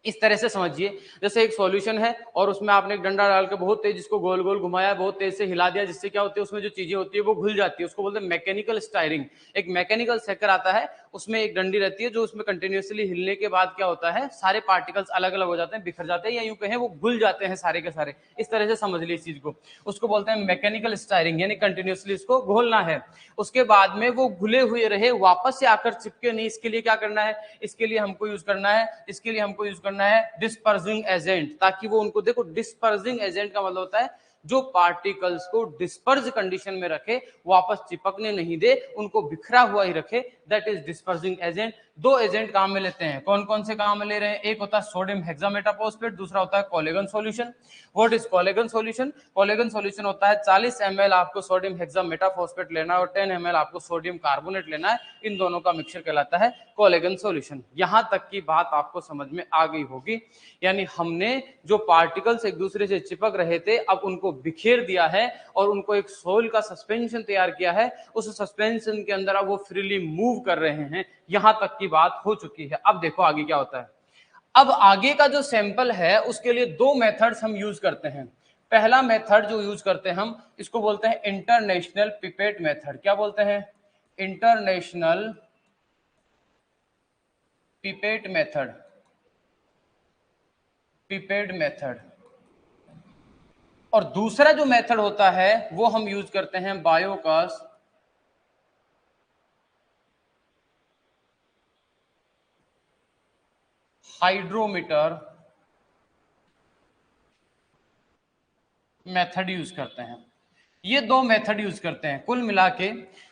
इस तरह से समझिए, जैसे एक सॉल्यूशन है और उसमें आपने एक डंडा डाल के बहुत तेज इसको गोल गोल घुमाया, बहुत तेज से हिला दिया, जिससे क्या होती है, उसमें जो चीजें होती है वो घुल जाती है, उसको बोलते हैं मैकेनिकल स्टायरिंग। एक मैकेनिकल सेकर आता है, उसमें एक डंडी रहती है जो उसमें कंटिन्यूसली हिलने के बाद क्या होता है, सारे पार्टिकल्स अलग अलग हो जाते हैं, बिखर जाते हैं, या यूं कहें वो घुल जाते हैं सारे के सारे। इस तरह से समझ लीजिए इस चीज को, उसको बोलते हैं मैकेनिकल स्टायरिंग, यानी कंटिन्यूसली इसको घोलना है। उसके बाद में वो घुले हुए रहे, वापस से आकर चिपके नहीं, इसके लिए क्या करना है? इसके लिए हमको यूज करना है, इसके लिए हमको यूज करना है डिस्पर्सिंग एजेंट, ताकि वो उनको, देखो डिस्पर्सिंग एजेंट का मतलब होता है जो पार्टिकल्स को डिस्पर्ज कंडीशन में रखे, वापस चिपकने नहीं दे, उनको बिखरा हुआ ही रखे, दैट इज डिस्पर्सिंग एजेंट। दो एजेंट काम में लेते हैं, कौन कौन से काम में ले रहे हैं? एक होता है सोडियम हेक्सामेटाफॉस्फेट, दूसरा होता है collagen solution. What is collagen solution? Collagen solution होता है 40 ml आपको सोडियम हेक्सामेटाफॉस्फेट लेना है और 10 ml आपको सोडियम कार्बोनेट लेना है, इन दोनों का मिक्सचर कहलाता है कोलेगन सॉल्यूशन। यहां तक की बात आपको समझ में आ गई होगी। यानी हमने जो पार्टिकल्स एक दूसरे से चिपक रहे थे, अब उनको बिखेर दिया है और उनको एक सोल का सस्पेंशन तैयार किया है, उस सस्पेंशन के अंदर अब वो फ्रीली मूव कर रहे हैं। यहां तक की बात हो चुकी है। अब देखो आगे क्या होता है। अब आगे का जो सैंपल है उसके लिए दो मेथड्स हम यूज करते हैं। पहला मेथड जो यूज करते हैं हम, इसको बोलते हैं इंटरनेशनल पिपेट मेथड। क्या बोलते हैं? International pipette method, pipette method. और दूसरा जो मेथड होता है वो हम यूज करते हैं बायोकास हाइड्रोमीटर मेथड यूज करते हैं। ये दो मेथड यूज करते हैं कुल मिला के।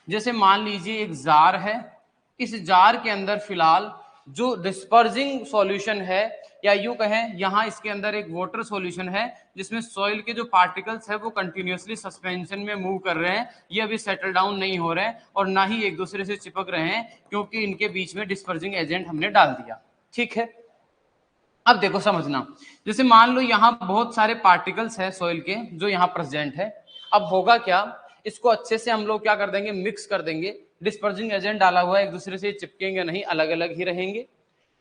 जैसे मान लीजिए एक जार है, इस जार के अंदर फिलहाल जो डिस्पर्जिंग सॉल्यूशन है, या यूं कहें यहां इसके अंदर एक वाटर सॉल्यूशन है जिसमें सॉइल के जो पार्टिकल्स है वो कंटिन्यूअसली सस्पेंशन में मूव कर रहे हैं, ये अभी सेटल डाउन नहीं हो रहे हैं और ना ही एक दूसरे से चिपक रहे हैं, क्योंकि इनके बीच में डिस्पर्जिंग एजेंट हमने डाल दिया। ठीक है, अब देखो समझना, जैसे मान लो यहां बहुत सारे पार्टिकल्स है सॉइल के जो यहां प्रेजेंट है। अब होगा क्या, इसको अच्छे से हम लोग क्या कर देंगे, मिक्स कर देंगे। डिस्पर्जिंग एजेंट डाला हुआ है, एक दूसरे से चिपकेंगे नहीं, अलग अलग ही रहेंगे।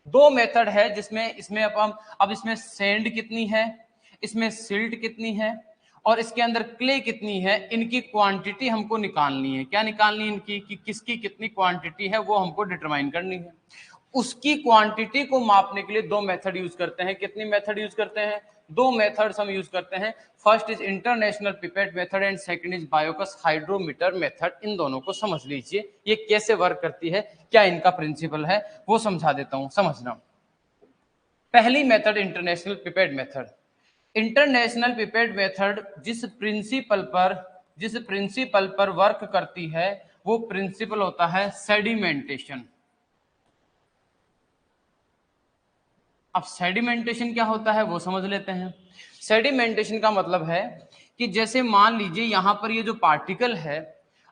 दो मेथड है जिसमें इसमें अब इसमें सैंड कितनी है, इसमें सिल्ट कितनी है और इसके अंदर क्ले कितनी है, इनकी क्वांटिटी हमको निकालनी है। क्या निकालनी है? इनकी कि किसकी कितनी क्वांटिटी है वो हमको डिटरमाइन करनी है। उसकी क्वांटिटी को मापने के लिए दो मेथड यूज करते हैं। कितनी मेथड यूज करते हैं? दो मेथड्स हम यूज करते हैं। First is international pipette method and second is Bouyoucos hydrometer method. इन दोनों को समझ लीजिए, ये कैसे वर्क करती है, क्या इनका प्रिंसिपल है वो समझा देता हूं, समझना। पहली method international pipette method. International pipette method जिस प्रिंसिपल पर वर्क करती है वो प्रिंसिपल होता है सेडिमेंटेशन। अब सेडिमेंटेशन क्या होता है वो समझ लेते हैं। सेडिमेंटेशन का मतलब है कि जैसे मान लीजिए यहाँ पर ये जो पार्टिकल है,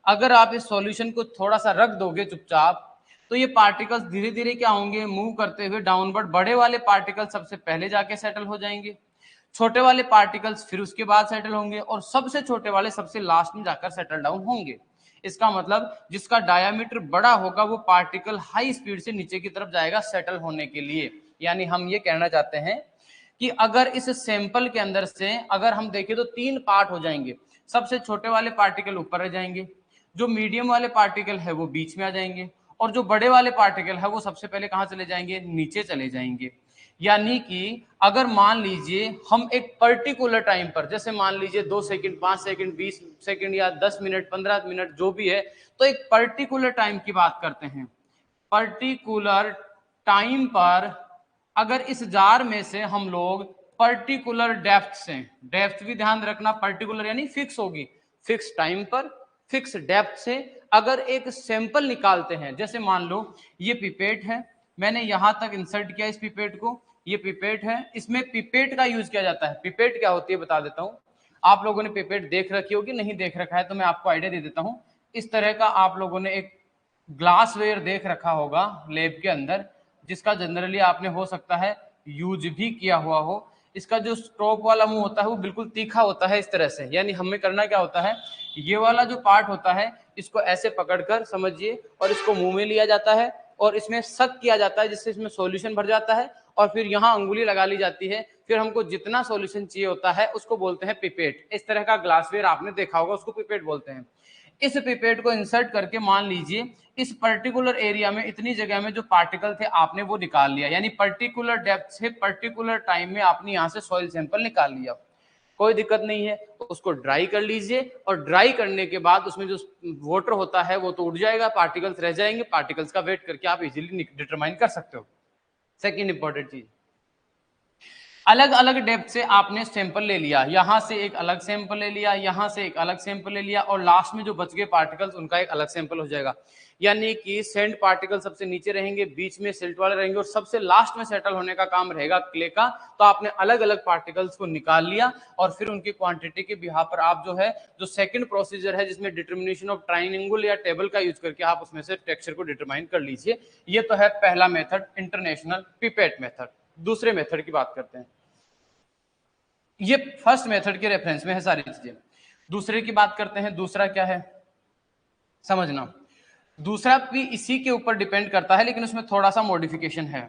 अगर आप इस सॉल्यूशन को थोड़ा सा रख दोगे चुपचाप, तो ये पार्टिकल्स धीरे धीरे क्या होंगे, मूव करते हुए डाउनवर्ड। बड़े वाले पार्टिकल सबसे पहले जाके सेटल हो जाएंगे, छोटे वाले पार्टिकल्स फिर उसके बाद सेटल होंगे, और सबसे छोटे वाले सबसे लास्ट में जाकर सेटल डाउन होंगे। इसका मतलब जिसका डायामीटर बड़ा होगा वो पार्टिकल हाई स्पीड से नीचे की तरफ जाएगा सेटल होने के लिए। यानी हम ये कहना चाहते हैं कि अगर इस सैंपल के अंदर से अगर हम देखें तो 3 पार्ट हो जाएंगे। सबसे छोटे वाले पार्टिकल ऊपर रह जाएंगे, जो मीडियम वाले पार्टिकल है वो बीच में आ जाएंगे, और जो बड़े वाले पार्टिकल है वो सबसे पहले कहां चले जाएंगे, नीचे चले जाएंगे। यानी कि अगर मान लीजिए हम एक पर्टिकुलर टाइम पर, जैसे मान लीजिए 2 सेकंड, 5 सेकंड, 20 सेकंड या 10 मिनट, 15 मिनट जो भी है, तो एक पर्टिकुलर टाइम की बात करते हैं। पर्टिकुलर टाइम पर अगर इस जार में से हम लोग पर्टिकुलर डेप्थ से, डेप्थ भी ध्यान रखना, पर्टिकुलर यानी फिक्स होगी, फिक्स टाइम पर फिक्स डेप्थ से अगर एक सैंपल निकालते हैं, जैसे मान लो ये पिपेट है, मैंने यहां तक इंसर्ट किया इस पिपेट को, ये पिपेट है, इसमें पिपेट का यूज किया जाता है। पिपेट क्या होती है बता देता हूं, आप लोगों ने पिपेट देख रखी होगी, नहीं देख रखा है तो मैं आपको आइडिया दे देता हूं। इस तरह का आप लोगों ने एक ग्लासवेयर देख रखा होगा लैब के अंदर, जिसका जनरली आपने हो सकता है यूज भी किया हुआ हो। इसका जो स्ट्रोक वाला मुंह होता है वो बिल्कुल तीखा होता है इस तरह से, यानी हमें करना क्या होता है, ये वाला जो पार्ट होता है इसको ऐसे पकड़कर समझिए, और इसको मुंह में लिया जाता है और इसमें सक किया जाता है, जिससे इसमें सॉल्यूशन भर जाता है, और फिर यहाँ अंगुली लगा ली जाती है, फिर हमको जितना सॉल्यूशन चाहिए होता है उसको बोलते हैं पिपेट। इस तरह का ग्लासवेयर आपने देखा होगा, उसको पिपेट बोलते हैं। इस पिपेट को इंसर्ट करके मान लीजिए इस पर्टिकुलर एरिया में इतनी जगह में जो पार्टिकल थे आपने वो निकाल लिया, यानी पर्टिकुलर डेप्थ से पर्टिकुलर टाइम में आपने यहां से सॉइल सैंपल निकाल लिया। कोई दिक्कत नहीं है, उसको ड्राई कर लीजिए, और ड्राई करने के बाद उसमें जो वाटर होता है वो तो उड़ जाएगा, पार्टिकल्स रह जाएंगे, पार्टिकल्स का वेट करके आप इजीली डिटरमाइन कर सकते हो। सेकेंड इंपॉर्टेंट चीज, अलग अलग डेप्थ से आपने सैंपल ले लिया, यहां से एक अलग सैंपल ले लिया, यहां से एक अलग सैंपल ले लिया, और लास्ट में जो बच गए पार्टिकल्स उनका एक अलग सैंपल हो जाएगा। यानी कि सैंड पार्टिकल सबसे नीचे रहेंगे, बीच में सिल्ट वाले रहेंगे, और सबसे लास्ट में सेटल होने का काम रहेगा क्ले का। तो आपने अलग अलग पार्टिकल्स को निकाल लिया, और फिर उनकी क्वांटिटी के बिहाफ पर आप जो है, जो सेकंड प्रोसीजर है जिसमें डिटर्मिनेशन ऑफ ट्राइंगल या टेबल का यूज करके आप उसमें से टेक्सचर को डिटरमाइन कर लीजिए। ये तो है पहला मेथड, इंटरनेशनल पिपेट मेथड। दूसरे मेथड की बात करते हैं, ये फर्स्ट मेथड के रेफरेंस में है सारी चीजें। दूसरे की बात करते हैं, दूसरा क्या है समझना। दूसरा भी इसी के ऊपर डिपेंड करता है, लेकिन उसमें थोड़ा सा मॉडिफिकेशन है।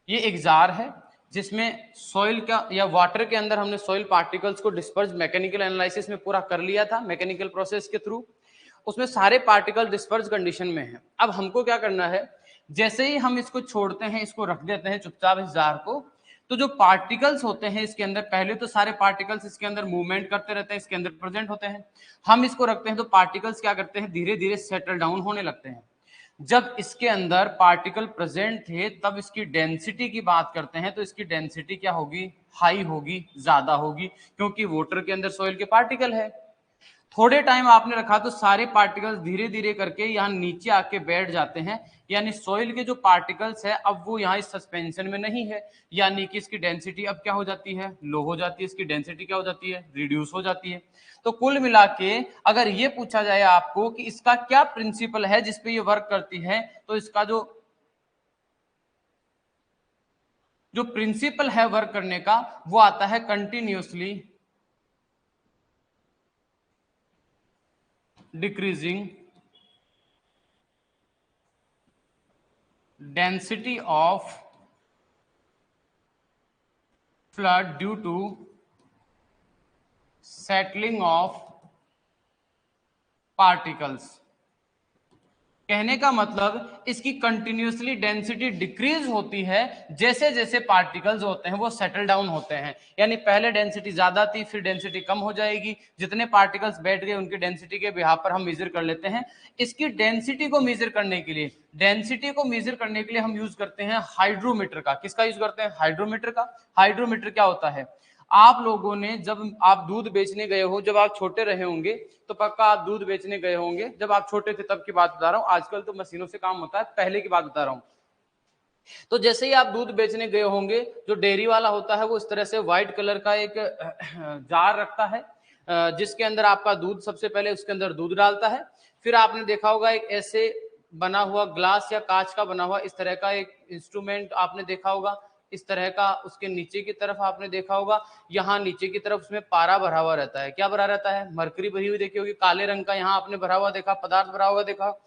ये एक जार है जिसमें सॉइल का या वाटर के अंदर हमने सॉइल पार्टिकल्स को डिस्पर्स मैकेनिकल एनालिसिस में पूरा कर लिया था, मैकेनिकल प्रोसेस के थ्रू। उसमें सारे पार्टिकल डिस्पर्स कंडीशन में है। अब हमको क्या करना है, जैसे ही हम इसको छोड़ते हैं, इसको रख देते हैं चुपचाप इस जार को, तो जो पार्टिकल्स होते हैं इसके अंदर, पहले तो सारे पार्टिकल्स इसके अंदर मूवमेंट करते रहते हैं, इसके अंदर प्रेजेंट होते हैं। हम इसको रखते हैं तो पार्टिकल्स क्या करते हैं, धीरे धीरे सेटल डाउन होने लगते हैं। जब इसके अंदर पार्टिकल प्रेजेंट थे तब इसकी डेंसिटी की बात करते हैं, तो इसकी डेंसिटी क्या होगी, हाई होगी, ज्यादा होगी, क्योंकि वाटर के अंदर सॉइल के पार्टिकल है। थोड़े टाइम आपने रखा तो सारे पार्टिकल्स धीरे धीरे करके यहाँ नीचे आके बैठ जाते हैं, यानी सॉइल के जो पार्टिकल्स है अब वो यहाँ इस सस्पेंशन में नहीं है, यानी कि इसकी डेंसिटी अब क्या हो जाती है, लो हो जाती है, इसकी डेंसिटी क्या हो जाती है, रिड्यूस हो जाती है। तो कुल मिला के अगर ये पूछा जाए आपको कि इसका क्या प्रिंसिपल है जिसपे ये वर्क करती है, तो इसका जो प्रिंसिपल है वर्क करने का वो आता है continuously decreasing density of flood due to settling of particles। कहने का मतलब इसकी कंटिन्यूअसली डेंसिटी डिक्रीज होती है जैसे जैसे पार्टिकल्स होते हैं वो सेटल डाउन होते हैं। यानी पहले डेंसिटी ज्यादा थी, फिर डेंसिटी कम हो जाएगी, जितने पार्टिकल्स बैठ गए उनकी डेंसिटी के बिहाफ पर हम मेजर कर लेते हैं। इसकी डेंसिटी को मेजर करने के लिए, हम यूज करते हैं हाइड्रोमीटर का। किसका यूज करते हैं, हाइड्रोमीटर का। हाइड्रोमीटर क्या होता है, आप लोगों ने जब आप दूध बेचने गए हो, जब आप छोटे रहे होंगे तो पक्का आप दूध बेचने गए होंगे, जब आप छोटे थे तब की बात बता रहा हूं, आजकल तो मशीनों से काम होता है, पहले की बात बता रहा हूं। तो जैसे ही आप दूध बेचने गए होंगे, जो डेयरी वाला होता है वो इस तरह से व्हाइट कलर का एक जार रखता है, जिसके अंदर आपका दूध, सबसे पहले उसके अंदर दूध डालता है। फिर आपने देखा होगा एक ऐसे बना हुआ ग्लास या कांच का बना हुआ इस तरह का एक इंस्ट्रूमेंट आपने देखा होगा, इस तरह का। उसके नीचे की तरफ आपने देखा होगा, यहाँ नीचे की तरफ उसमें पारा भरा हुआ रहता है। क्या भरा रहता है? मरकरी भरी हुई देखी होगी, काले रंग का यहाँ आपने भरा हुआ देखा, पदार्थ भरा हुआ देखा।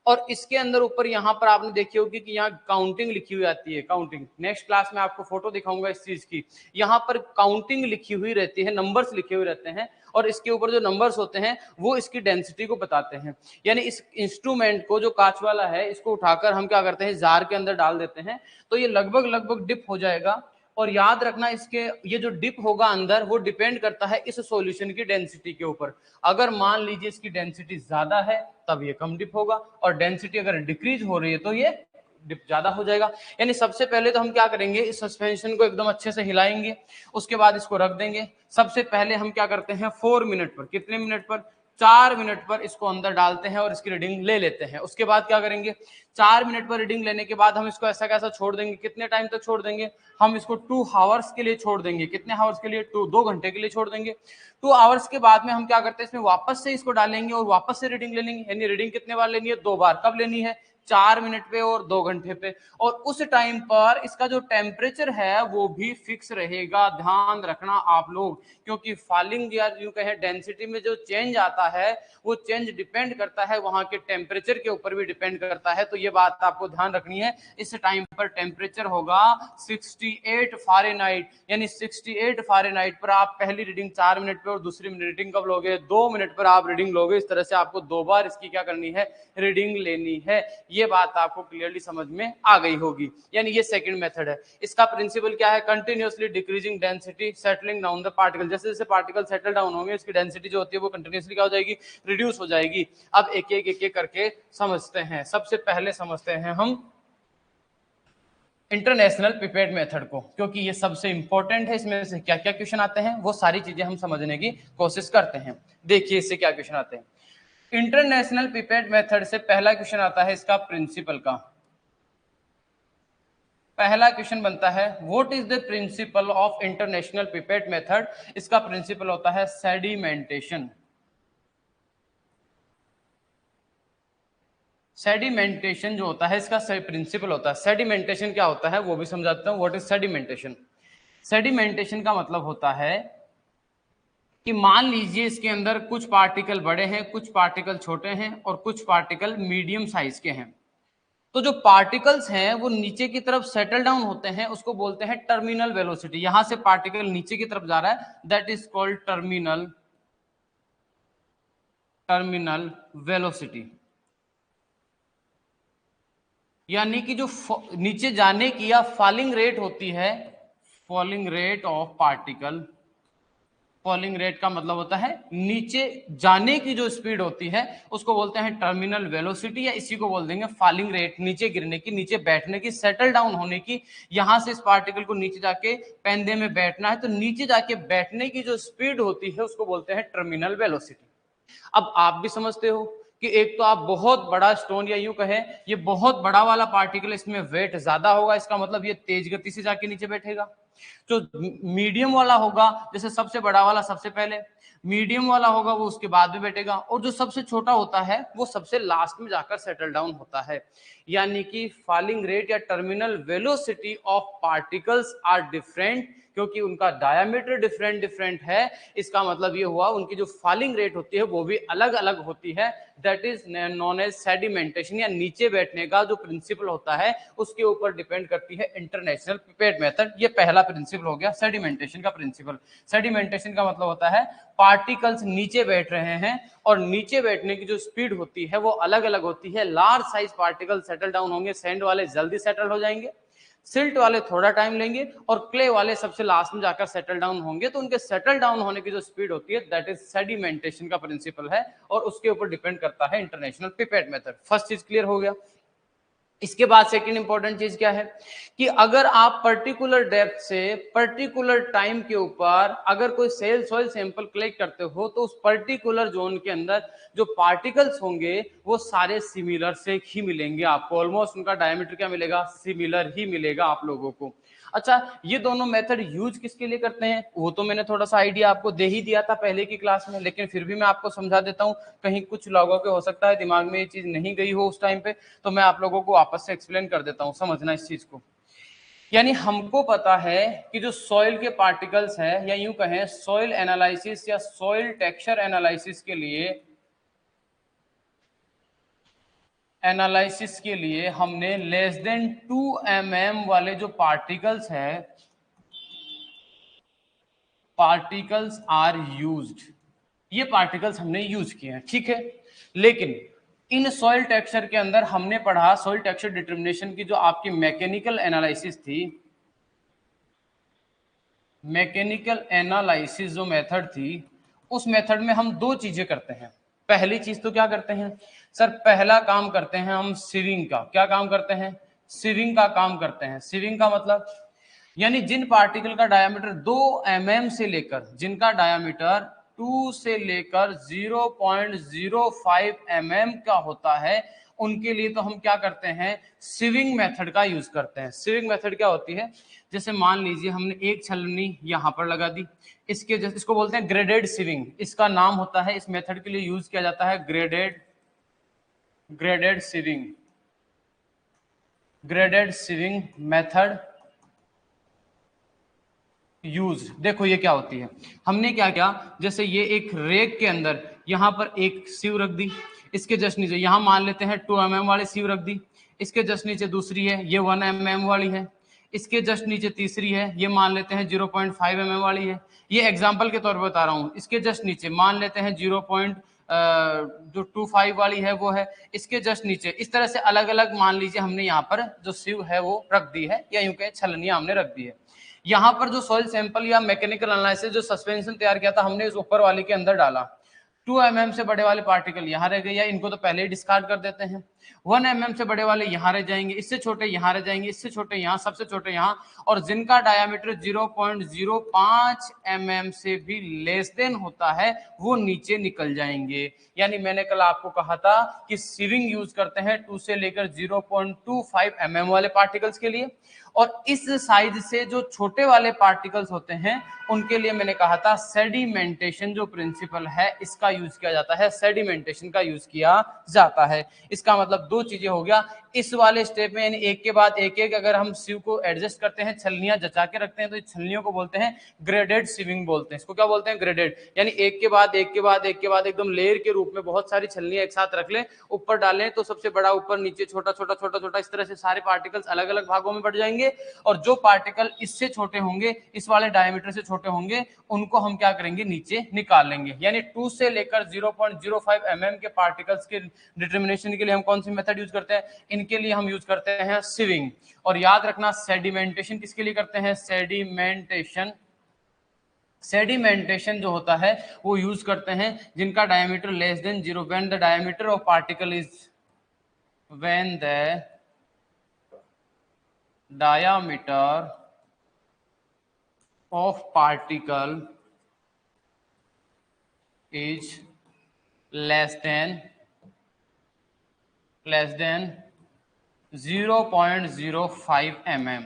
और इसके अंदर ऊपर यहाँ पर आपने देखी होगी कि यहाँ काउंटिंग लिखी हुई आती है। काउंटिंग, नेक्स्ट क्लास में आपको फोटो दिखाऊंगा इस चीज की। यहाँ पर काउंटिंग लिखी हुई रहती है, नंबर्स लिखे हुए रहते हैं, और इसके ऊपर जो नंबर्स होते हैं वो इसकी डेंसिटी को बताते हैं। यानी इस इंस्ट्रूमेंट को, जो कांच वाला है, इसको उठाकर हम क्या करते हैं, जार के अंदर डाल देते हैं, तो ये लगभग लगभग डिप हो जाएगा। और याद रखना, इसके ये जो डिप होगा अंदर, वो डिपेंड करता है इस सॉल्यूशन की डेंसिटी के ऊपर। अगर मान लीजिए इसकी डेंसिटी ज्यादा है तब ये कम डिप होगा, और डेंसिटी अगर डिक्रीज हो रही है तो ये डिप ज्यादा हो जाएगा। यानी सबसे पहले तो हम क्या करेंगे, इस सस्पेंशन को एकदम अच्छे से हिलाएंगे, उसके बाद इसको रख देंगे। सबसे पहले हम क्या करते हैं, 4 मिनट पर, कितने मिनट पर, 4 मिनट पर इसको अंदर डालते हैं और इसकी रीडिंग ले लेते हैं। उसके बाद क्या करेंगे, 4 मिनट पर रीडिंग लेने के बाद हम इसको ऐसा कैसा छोड़ देंगे, कितने टाइम तक छोड़ देंगे, हम इसको 2 आवर्स के लिए छोड़ देंगे। कितने आवर्स के लिए? 2 घंटे के लिए छोड़ देंगे। 2 आवर्स के बाद में हम क्या करते हैं, इसमें वापस से इसको डालेंगे और वापस से रीडिंग ले लेंगे। यानी रीडिंग कितने बार लेनी है? 2 बार। कब लेनी है? 4 मिनट पे और 2 घंटे पे। और उस टाइम पर इसका जो टेम्परेचर है वो भी फिक्स रहेगा। ध्यान रखना आप लोग, क्योंकि फॉलिंग या यूं कहें डेंसिटी में जो चेंज आता है वो चेंज डिपेंड करता है वहां के टेम्परेचर के ऊपर भी डिपेंड करता है। तो ये बात आपको ध्यान रखनी है। इस टाइम पर टेम्परेचर होगा 68 फ़ारेनहाइट। यानी 68 फ़ारेनहाइट पर आप पहली रीडिंग 4 मिनट पे और दूसरी रीडिंग कब लोगे? 2 मिनट पर आप रीडिंग लोगे। इस तरह से आपको 2 बार इसकी क्या करनी है? रीडिंग लेनी है। ये बात आपको क्लियरली समझ में आ गई होगी। यानी ये सेकंड मेथड है। इसका प्रिंसिपल क्या है? Continuously decreasing density, settling down the particle. जैसे जैसे पार्टिकल सेटल डाउन होंगे, इसकी डेंसिटी जो होती है वो कंटिन्यूअसली क्या हो जाएगी? रिड्यूस हो जाएगी। अब एक एक करके समझते हैं। सबसे पहले समझते हैं हम इंटरनेशनल पिपेट मेथड को, क्योंकि ये सबसे इंपॉर्टेंट है। इसमें से क्या क्या क्वेश्चन आते हैं वो सारी चीजें हम समझने की कोशिश करते हैं। देखिए इससे क्या क्वेश्चन आते हैं। इंटरनेशनल पिपेट मेथड से पहला क्वेश्चन आता है इसका प्रिंसिपल का। पहला क्वेश्चन बनता है, what is the principle of international pipette method. इसका प्रिंसिपल होता है सेडिमेंटेशन। सेडिमेंटेशन जो होता है इसका प्रिंसिपल होता है। सेडिमेंटेशन क्या होता है वो भी समझाता हूं। What is sedimentation? सेडिमेंटेशन का मतलब होता है कि मान लीजिए इसके अंदर कुछ पार्टिकल बड़े हैं, कुछ पार्टिकल छोटे हैं और कुछ पार्टिकल मीडियम साइज के हैं। तो जो पार्टिकल्स हैं वो नीचे की तरफ सेटल डाउन होते हैं, उसको बोलते हैं टर्मिनल वेलोसिटी। यहां से पार्टिकल नीचे की तरफ जा रहा है, that is called terminal velocity. यानी कि जो नीचे जाने की या फॉलिंग रेट होती है, falling rate of particle, falling rate का मतलब होता है नीचे जाने की जो स्पीड होती है उसको बोलते हैं टर्मिनल वेलोसिटी, या इसी को बोल देंगे फॉलिंग रेट। नीचे गिरने की, नीचे बैठने की, सेटल डाउन होने की। यहां से इस पार्टिकल को नीचे जाके पेंदे में बैठना है, तो नीचे जाके बैठने की जो स्पीड होती है उसको बोलते हैं टर्मिनल वेलोसिटी। अब आप भी समझते हो कि एक तो आप बहुत बड़ा स्टोन, या यूं कहें ये बहुत बड़ा वाला पार्टिकल, इसमें वेट ज्यादा होगा, इसका मतलब ये तेज गति से जाके नीचे बैठेगा। जो मीडियम वाला होगा, जैसे सबसे बड़ा वाला सबसे पहले, मीडियम वाला होगा वो उसके बाद में बैठेगा, और जो सबसे छोटा होता है वो सबसे लास्ट में जाकर सेटल डाउन होता है। यानी कि फॉलिंग रेट या terminal velocity of particles are different, क्योंकि उनका डायमीटर डिफरेंट है। इसका मतलब ये हुआ उनकी जो फॉलिंग रेट होती है वो भी अलग अलग होती है। That is known as sedimentation, या नीचे बैठने का जो प्रिंसिपल होता है उसके ऊपर डिपेंड करती है इंटरनेशनल पिपेट मेथड। ये पहला प्रिंसिपल हो गया सेडिमेंटेशन का प्रिंसिपल। सेडिमेंटेशन का मतलब होता है पार्टिकल्स नीचे बैठ रहे हैं और नीचे बैठने की जो स्पीड होती है वो अलग अलग होती है। Large size particle settle down होंगे, सैंड वाले जल्दी सेटल हो जाएंगे, सिल्ट वाले थोड़ा टाइम लेंगे, और क्ले वाले सबसे लास्ट में जाकर सेटल डाउन होंगे। तो उनके सेटल डाउन होने की जो स्पीड होती है दैट इज सेडिमेंटेशन का प्रिंसिपल है, और उसके ऊपर डिपेंड करता है इंटरनेशनल पिपेट मेथड। फर्स्ट चीज क्लियर हो गया। इसके बाद सेकंड इंपॉर्टेंट चीज क्या है कि अगर आप पर्टिकुलर डेप्थ से पर्टिकुलर टाइम के ऊपर अगर कोई सॉइल सैंपल कलेक्ट करते हो तो उस पर्टिकुलर जोन के अंदर जो पार्टिकल्स होंगे वो सारे सिमिलर से ही मिलेंगे आपको, ऑलमोस्ट उनका डायमीटर क्या मिलेगा, सिमिलर ही मिलेगा आप लोगों को। अच्छा, ये दोनों मेथड यूज किसके लिए करते हैं वो तो मैंने थोड़ा सा आइडिया आपको दे ही दिया था पहले की क्लास में, लेकिन फिर भी मैं आपको समझा देता हूं, कहीं कुछ लोगों के हो सकता है दिमाग में ये चीज नहीं गई हो उस टाइम पे, तो मैं आप लोगों को वापस से एक्सप्लेन कर देता हूं, समझना इस चीज को। यानी हमको पता है कि जो सॉइल के पार्टिकल्स है या यूं कहें सॉइल एनालिसिस या सॉइल टेक्सचर एनालिसिस के लिए हमने लेस देन 2 mm वाले जो पार्टिकल्स है, पार्टिकल्स आर यूज्ड, ये पार्टिकल्स हमने यूज किए हैं, ठीक है। लेकिन इन सॉइल टेक्सचर के अंदर हमने पढ़ा सॉइल टेक्सचर डिटरमिनेशन की जो आपकी मैकेनिकल एनालिसिस थी, मैकेनिकल एनालिसिस जो मेथड थी, उस मेथड में हम दो चीजें करते हैं। पहली चीज तो क्या करते हैं सर, पहला काम करते हैं हम सिविंग का। क्या काम करते हैं, सिविंग का काम करते हैं। सिविंग का मतलब यानी जिन पार्टिकल का डायमीटर 2 mm से लेकर, जिनका डायमीटर 2 से लेकर 0.05 mm का होता है, उनके लिए तो हम क्या करते हैं, सिविंग मेथड का यूज करते हैं। सिविंग मेथड क्या होती है, जैसे मान लीजिए हमने एक छलनी यहां पर लगा दी, इसके जैसे इसको बोलते हैं ग्रेडेड सिविंग, इसका नाम होता है, इस मेथड के लिए यूज किया जाता है ग्रेडेड सिविंग मेथड यूज। देखो ये क्या होती है, हमने क्या किया, जैसे ये एक रेक के अंदर यहां पर एक सीव रख दी, इसके जस्ट नीचे यहां मान लेते हैं 2 mm वाली सीव रख दी, इसके जस्ट नीचे दूसरी है ये 1 mm वाली है, इसके जस्ट नीचे तीसरी है ये मान लेते हैं 0.5 mm वाली है, ये एग्जाम्पल के तौर पर बता रहा हूं। इसके जस्ट नीचे मान लेते हैं 0.25 वाली है वो है, इसके जस्ट नीचे, इस तरह से अलग अलग मान लीजिए हमने यहाँ पर जो सीव है वो रख दी है, या यूं कहें छलनियां हमने रख दी है। यहां पर जो सॉइल सैंपल या मैकेनिकल एनालिसिस जो सस्पेंशन तैयार किया था हमने, इस ऊपर वाले के अंदर डाला। 2 mm से बड़े वाले पार्टिकल यहां रह गए, या इनको तो पहले ही डिस्कार्ड कर देते हैं। 1 mm से बड़े वाले यहां रह जाएंगे, इससे छोटे यहां रह जाएंगे, इससे छोटे यहां, सबसे छोटे यहां, और जिनका डायमीटर 0.05 mm से भी लेस देन होता है वो नीचे निकल जाएंगे। यानी मैंने कल आपको कहा था कि सिविंग यूज करते हैं 2 से लेकर 0.25 mm वाले पार्टिकल्स के लिए, और इस साइज से जो छोटे वाले पार्टिकल्स होते हैं उनके लिए मैंने कहा था सेडिमेंटेशन जो प्रिंसिपल है इसका यूज किया जाता है, सेडिमेंटेशन का यूज किया जाता है। इसका मतलब दो चीजें हो गया इस वाले स्टेप में, यानी एक के बाद एक एक अगर हम सीव को एडजस्ट करते हैं, छलनियां जचा के रखते हैं, तो इस छलनियों को बोलते हैं ग्रेडेड सीविंग बोलते हैं। इसको क्या बोलते हैं, ग्रेडेड, यानी एक के बाद एक के बाद एक के बाद एकदम लेयर के रूप में बहुत सारी छलनियां एक साथ रख लें, ऊपर डालें तो सबसे बड़ा ऊपर, नीचे छोटा छोटा छोटा छोटा, इस तरह से सारे पार्टिकल्स अलग अलग भागों में बढ़ जाएंगे, और जो पार्टिकल इससे छोटे होंगे, इस वाले डायमीटर से छोटे होंगे, उनको हम क्या करेंगे, नीचे निकाल लेंगे। यानी 2 से लेकर 0.05 mm के पार्टिकल्स के डिटरमिनेशन के लिए हम कौन सी मेथड यूज करते हैं, इनके लिए हम यूज करते हैं सिविंग। और याद रखना सेडिमेंटेशन किसके लिए करते हैं, सेडिमेंटेशन जो होता है वो यूज करते हैं जिनका diameter less than 0, when the diameter of particle is, when the diameter of particle is less than 0.05 mm,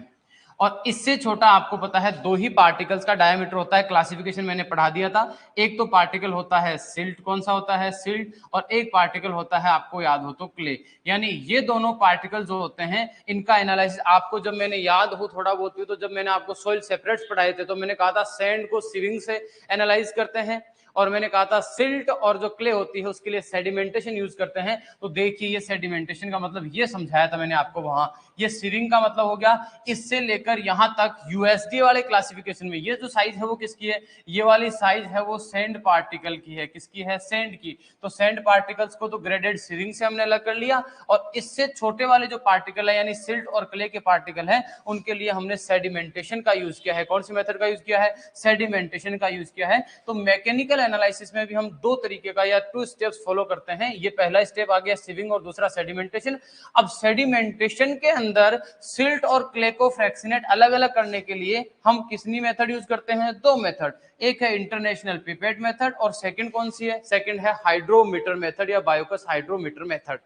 और इससे छोटा आपको पता है दो ही पार्टिकल्स का डायमीटर होता है। क्लासिफिकेशन मैंने पढ़ा दिया था, एक तो पार्टिकल होता है सिल्ट, कौन सा होता है, सिल्ट, और एक पार्टिकल होता है, आपको याद हो तो, क्ले। यानी ये दोनों पार्टिकल जो होते हैं इनका एनालिसिस आपको, जब मैंने याद हो थोड़ा बहुत भी, तो जब मैंने आपको सॉइल सेपरेट्स पढ़ाए थे तो मैंने कहा था सैंड को सिविंग से एनालाइज करते हैं, और मैंने कहा था सिल्ट और जो क्ले होती है उसके लिए सेडिमेंटेशन यूज करते हैं। तो देखिए ये सेडिमेंटेशन का मतलब ये समझाया था मैंने आपको वहां, ये सिविंग का मतलब हो गया इससे लेकर यहां तक यूएसडी वाले क्लासिफिकेशन में ये जो साइज है वो किसकी है, ये वाली साइज है वो सैंड पार्टिकल की है, किसकी है, सैंड की। तो सैंड पार्टिकल्स को तो ग्रेडेड सिविंग से हमने अलग कर लिया, और इससे छोटे वाले जो पार्टिकल है यानी सिल्ट और क्ले के पार्टिकल है उनके लिए हमने सेडिमेंटेशन का यूज किया है। कौन सी मेथड का यूज किया है, सेडिमेंटेशन का यूज किया है। तो मैकेनिकल एनालिसिस में भी हम दो तरीके का या 2 स्टेप्स फॉलो करते हैं। ये पहला स्टेप आ गया सीविंग और दूसरा सेडिमेंटेशन। अब सेडिमेंटेशन के अंदर सिल्ट और क्ले को फ्रैक्शनेट अलग अलग करने के लिए हम किसनी मेथड यूज करते हैं? दो मेथड, एक है इंटरनेशनल पिपेट मेथड और सेकंड कौन सी है? सेकंड है हाइड्रोमीटर मेथड या बायोकस हाइड्रोमीटर मेथड।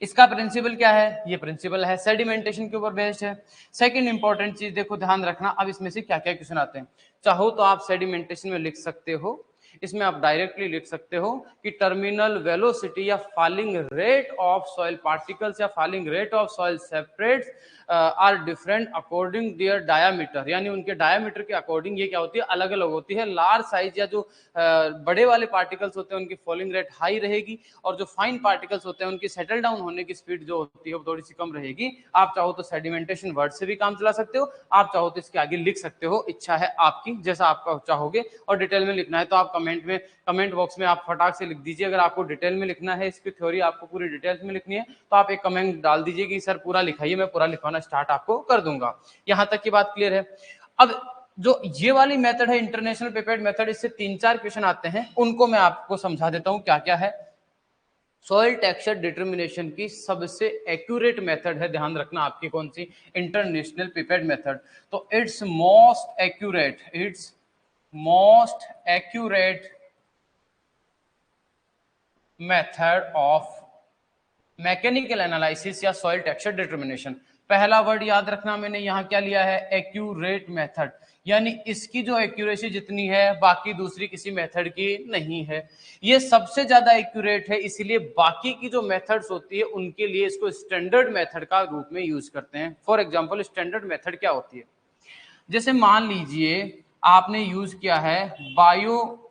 इसका प्रिंसिपल क्या है? ये प्रिंसिपल है सेडिमेंटेशन के ऊपर बेस्ड है। सेकंड इंपॉर्टेंट चीज देखो, ध्यान रखना, अब इसमें से क्या क्या क्वेश्चन आते हैं। चाहो तो आप सेडिमेंटेशन में लिख सकते हो, इसमें आप डायरेक्टली लिख सकते हो कि टर्मिनल वेलोसिटी या falling rate of soil particles या falling rate of soil separates are different according their diameter, यानी उनके डायामीटर के अकॉर्डिंग ये क्या होती है? अलग अलग होती है। लार्ज साइज या जो बड़े वाले पार्टिकल्स होते हैं उनकी फॉलिंग रेट हाई रहेगी और जो फाइन पार्टिकल्स होते हैं उनकी सेटल डाउन होने की स्पीड जो होती है वो थोड़ी सी कम रहेगी। आप चाहो तो सेडिमेंटेशन वर्ड से भी काम चला सकते हो, आप चाहो तो इसके आगे लिख सकते हो, इच्छा है आपकी, जैसा आपका चाहोगे। और डिटेल में लिखना है तो आप कमेंट बॉक्स में आप फटाक से लिख दीजिए। अगर आपको डिटेल में लिखना है, इसकी थ्योरी आपको पूरी डिटेल्स में लिखनी है, तो आप एक कमेंट डाल दीजिए कि सर पूरा लिखाइए, मैं पूरा लिखवाना स्टार्ट आपको कर दूंगा। यहां तक की बात क्लियर है। अब जो ये वाली मेथड है इंटरनेशनल पिपेट मेथड, इससे 3-4 क्वेश्चन आते हैं, उनको मैं आपको समझा देता हूं क्या क्या है। सॉइल टेक्सचर डिटर्मिनेशन की सबसे एक्यूरेट मेथड है, ध्यान रखना आपकी कौन सी? International pipette method. तो it's most accurate method of mechanical analysis या सॉइल टेक्सचर डिटर्मिनेशन। पहला वर्ड याद रखना, मैंने यहां क्या लिया है? एक्यूरेट मेथड, यानी इसकी जो एक्यूरेसी जितनी है बाकी दूसरी किसी मेथड की नहीं है। ये सबसे ज्यादा एक्यूरेट है, इसीलिए बाकी की जो मेथड्स होती है उनके लिए इसको स्टैंडर्ड मेथड का रूप में यूज करते हैं। फॉर एग्जांपल स्टैंडर्ड मेथड क्या होती है? जैसे मान लीजिए आपने यूज किया है बायोकस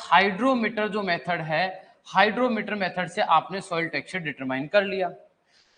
हाइड्रोमीटर जो मेथड है, हाइड्रोमीटर मेथड से आपने सॉइल टेक्सचर डिटरमाइन कर लिया।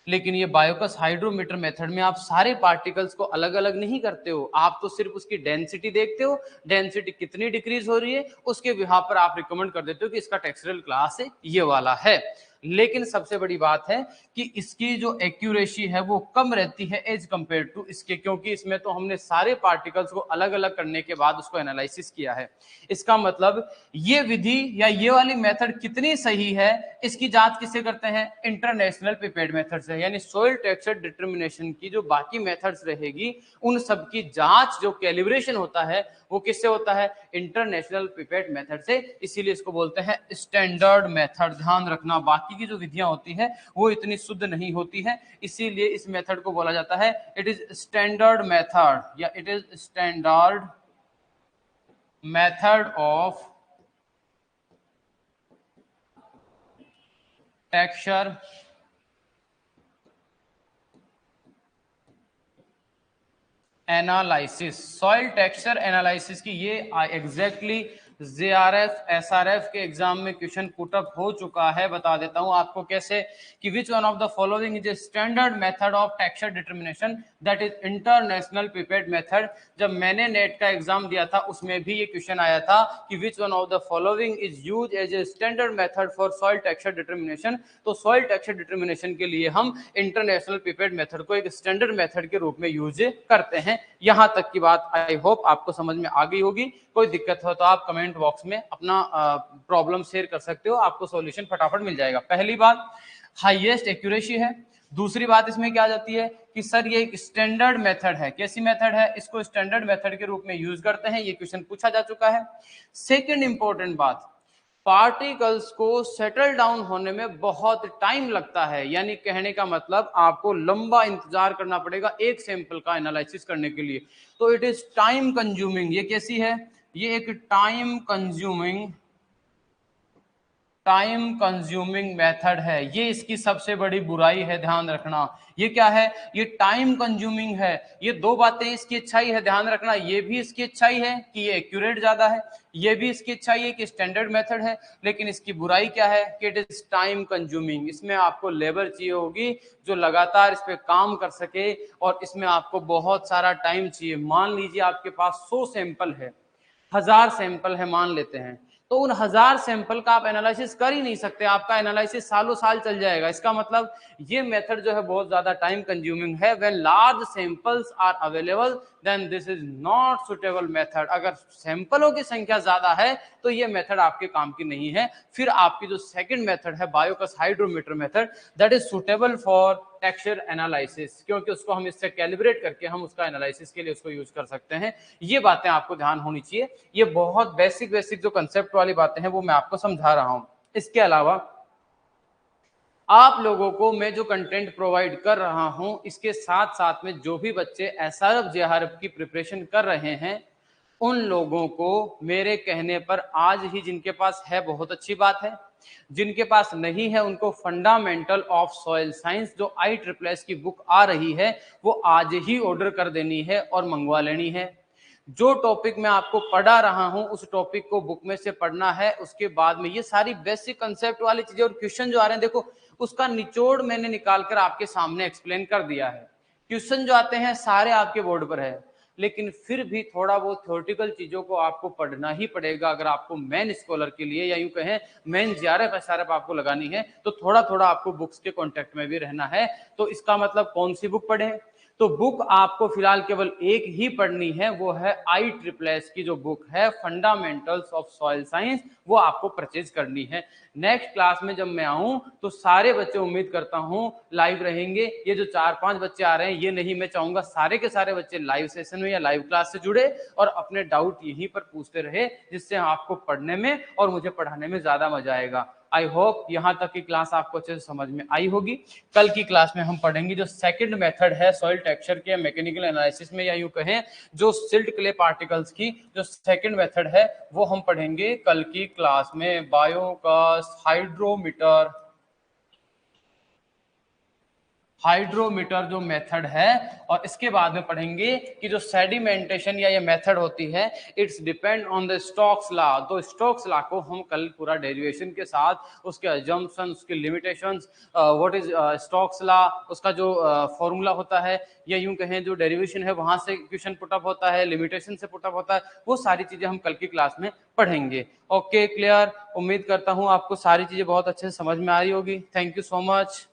लेकिन ये बायोकस हाइड्रोमीटर मेथड में आप सारे पार्टिकल्स को अलग अलग नहीं करते हो, आप तो सिर्फ उसकी डेंसिटी देखते हो, डेंसिटी कितनी डिक्रीज हो रही है उसके बिहाफ पर आप रिकमेंड कर देते हो कि इसका टेक्सचरल क्लास ये वाला है। लेकिन सबसे बड़ी बात है कि इसकी जो एक्यूरेसी है वो कम रहती है एज कंपेयर टू इसके, क्योंकि इसमें तो हमने सारे पार्टिकल्स को अलग अलग करने के बाद उसको एनालिसिस किया है। इसका मतलब ये विधि या ये वाली मेथड कितनी सही है इसकी जांच किससे करते हैं? इंटरनेशनल पिपेट मेथड से। यानी सॉइल टेक्सचर डिटर्मिनेशन की जो बाकी मेथड्स रहेगी उन सब की जांच, जो कैलिब्रेशन होता है वो किससे होता है? इंटरनेशनल पिपेट मेथड से। इसीलिए इसको बोलते हैं स्टैंडर्ड मेथड। ध्यान रखना, बाकी की जो विधियां होती है वो इतनी शुद्ध नहीं होती है, इसीलिए इस मेथड को बोला जाता है इट इज स्टैंडर्ड मेथड या it is standard method of texture analysis. Soil texture analysis की ये एग्जैक्टली जेआरएफ एसआरएफ के एग्जाम में क्वेश्चन पुटअप हो चुका है। बता देता हूं आपको कैसे कि which one of the following is a standard method of texture determination that is international pipette method. जब मैंने नेट का एग्जाम दिया था उसमें भी ये क्वेश्चन आया था कि which one of the following is use as a standard method for soil texture determination. तो सॉइल टेक्सचर डिटर्मिनेशन के लिए हम इंटरनेशनल पिपेट मेथड को एक स्टैंडर्ड मेथड के रूप में यूज करते हैं। यहां तक की बात आई होप आपको समझ में आ गई होगी। कोई दिक्कत हो तो आप कमेंट बॉक्स में अपना प्रॉब्लम शेयर कर सकते हो, आपको सॉल्यूशन फटाफट मिल जाएगा। पहली बात हाईएस्ट एक्यूरेसी है। दूसरी बात इसमें क्या आ जाती है कि सर ये एक स्टैंडर्ड मेथड है। कैसी मेथड है? इसको स्टैंडर्ड मेथड के रूप में यूज करते हैं, ये क्वेश्चन पूछा जा चुका है। सेकंड इंपॉर्टेंट बात, पार्टिकल्स को सेटल डाउन होने में बहुत टाइम लगता है, यानी कहने का मतलब आपको लंबा इंतजार करना पड़ेगा एक सैंपल का एनालिसिस करने के लिए। तो इट इज टाइम कंज्यूमिंग। ये कैसी है? ये एक टाइम कंज्यूमिंग मेथड है। ये इसकी सबसे बड़ी बुराई है, ध्यान रखना। ये क्या है? ये टाइम कंज्यूमिंग है। ये दो बातें इसकी अच्छाई है, ध्यान रखना। ये भी इसकी अच्छाई है कि ये एक्यूरेट ज्यादा है, ये भी इसकी अच्छाई है कि स्टैंडर्ड मेथड है, लेकिन इसकी बुराई क्या है कि इट इज टाइम कंज्यूमिंग। इसमें आपको लेबर चाहिए होगी जो लगातार इस पे काम कर सके और इसमें आपको बहुत सारा टाइम चाहिए। मान लीजिए आपके पास 100 सैंपल है, 1000 सैंपल है मान लेते हैं, तो उन 1000 सैंपल का आप एनालिसिस कर ही नहीं सकते, आपका एनालिसिस सालों साल चल जाएगा। इसका मतलब ये मेथड जो है बहुत ज्यादा टाइम कंज्यूमिंग है। When large samples are available then this is not suitable method. अगर सैंपलों की संख्या ज्यादा है तो ये मेथड आपके काम की नहीं है। फिर आपकी जो सेकंड मेथड है Bouyoucos hydrometer method, that is suitable for texture analysis, क्योंकि उसको हम इससे कैलिब्रेट करके हम उसका एनालिसिस के लिए उसको यूज कर सकते हैं। ये बातें आपको ध्यान होनी चाहिए। ये बहुत बेसिक जो कंसेप्ट वाली बातें हैं वो मैं आपको समझा रहा हूं। इसके अलावा आप लोगों को मैं जो कंटेंट प्रोवाइड कर रहा हूं, इसके साथ साथ में जो भी बच्चे एसआरएफ जेआरएफ की प्रिपरेशन कर रहे हैं, उन लोगों को मेरे कहने पर आज ही, जिनके पास है बहुत अच्छी बात है, जिनके पास नहीं है उनको फंडामेंटल ऑफ सॉइल साइंस जो ISSS की बुक आ रही है वो आज ही ऑर्डर कर देनी है और मंगवा लेनी है। जो टॉपिक मैं आपको पढ़ा रहा हूं उस टॉपिक को बुक में से पढ़ना है। उसके बाद में ये सारी बेसिक कंसेप्ट वाली चीजें और क्वेश्चन जो आ रहे हैं, देखो उसका निचोड़ मैंने निकालकर आपके सामने एक्सप्लेन कर दिया है। क्वेश्चन जो आते हैं सारे आपके बोर्ड पर है, लेकिन फिर भी थोड़ा बहुत थ्योरेटिकल चीजों को आपको पढ़ना ही पड़ेगा। अगर आपको मेन स्कॉलर के लिए या यूं कहें मेन जेआरएफ एसआरएफ आपको लगानी है तो थोड़ा थोड़ा आपको बुक्स के कांटेक्ट में भी रहना है। तो इसका मतलब कौन सी बुक पढ़ें? तो बुक आपको फिलहाल केवल एक ही पढ़नी है, वो है ISSS की जो बुक है फंडामेंटल्स ऑफ सॉइल साइंस, वो आपको परचेज करनी है। नेक्स्ट क्लास में जब मैं आऊं तो सारे बच्चे उम्मीद करता हूं लाइव रहेंगे। ये जो 4-5 बच्चे आ रहे हैं ये नहीं, मैं चाहूंगा सारे के सारे बच्चे लाइव सेशन में या लाइव क्लास से जुड़े और अपने डाउट यहीं पर पूछते रहे, जिससे आपको पढ़ने में और मुझे पढ़ाने में ज्यादा मजा आएगा। आई होप यहाँ तक की क्लास आपको अच्छे से समझ में आई होगी। कल की क्लास में हम पढ़ेंगे जो सेकंड मेथड है सॉइल टेक्सचर के मैकेनिकल एनालिसिस में, या यूं कहें जो सिल्ट क्ले पार्टिकल्स की जो सेकंड मेथड है वो हम पढ़ेंगे कल की क्लास में, बायोगैस हाइड्रोमीटर जो मेथड है। और इसके बाद में पढ़ेंगे कि जो सेडिमेंटेशन या ये मेथड होती है it's depend on the Stokes law. तो स्टोक्स लॉ को हम कल पूरा डेरिवेशन के साथ उसके अजम्पशन, उसके limitations, what is Stokes law, उसका जो फॉर्मूला होता है या यूं कहें जो डेरिवेशन है वहां से क्वेश्चन पुटअप होता है, लिमिटेशन से पुटअप होता है, वो सारी चीजें हम कल की क्लास में पढ़ेंगे। Okay, clear? उम्मीद करता हूं आपको सारी चीजें बहुत अच्छे से समझ में आ रही होगी। Thank you so much.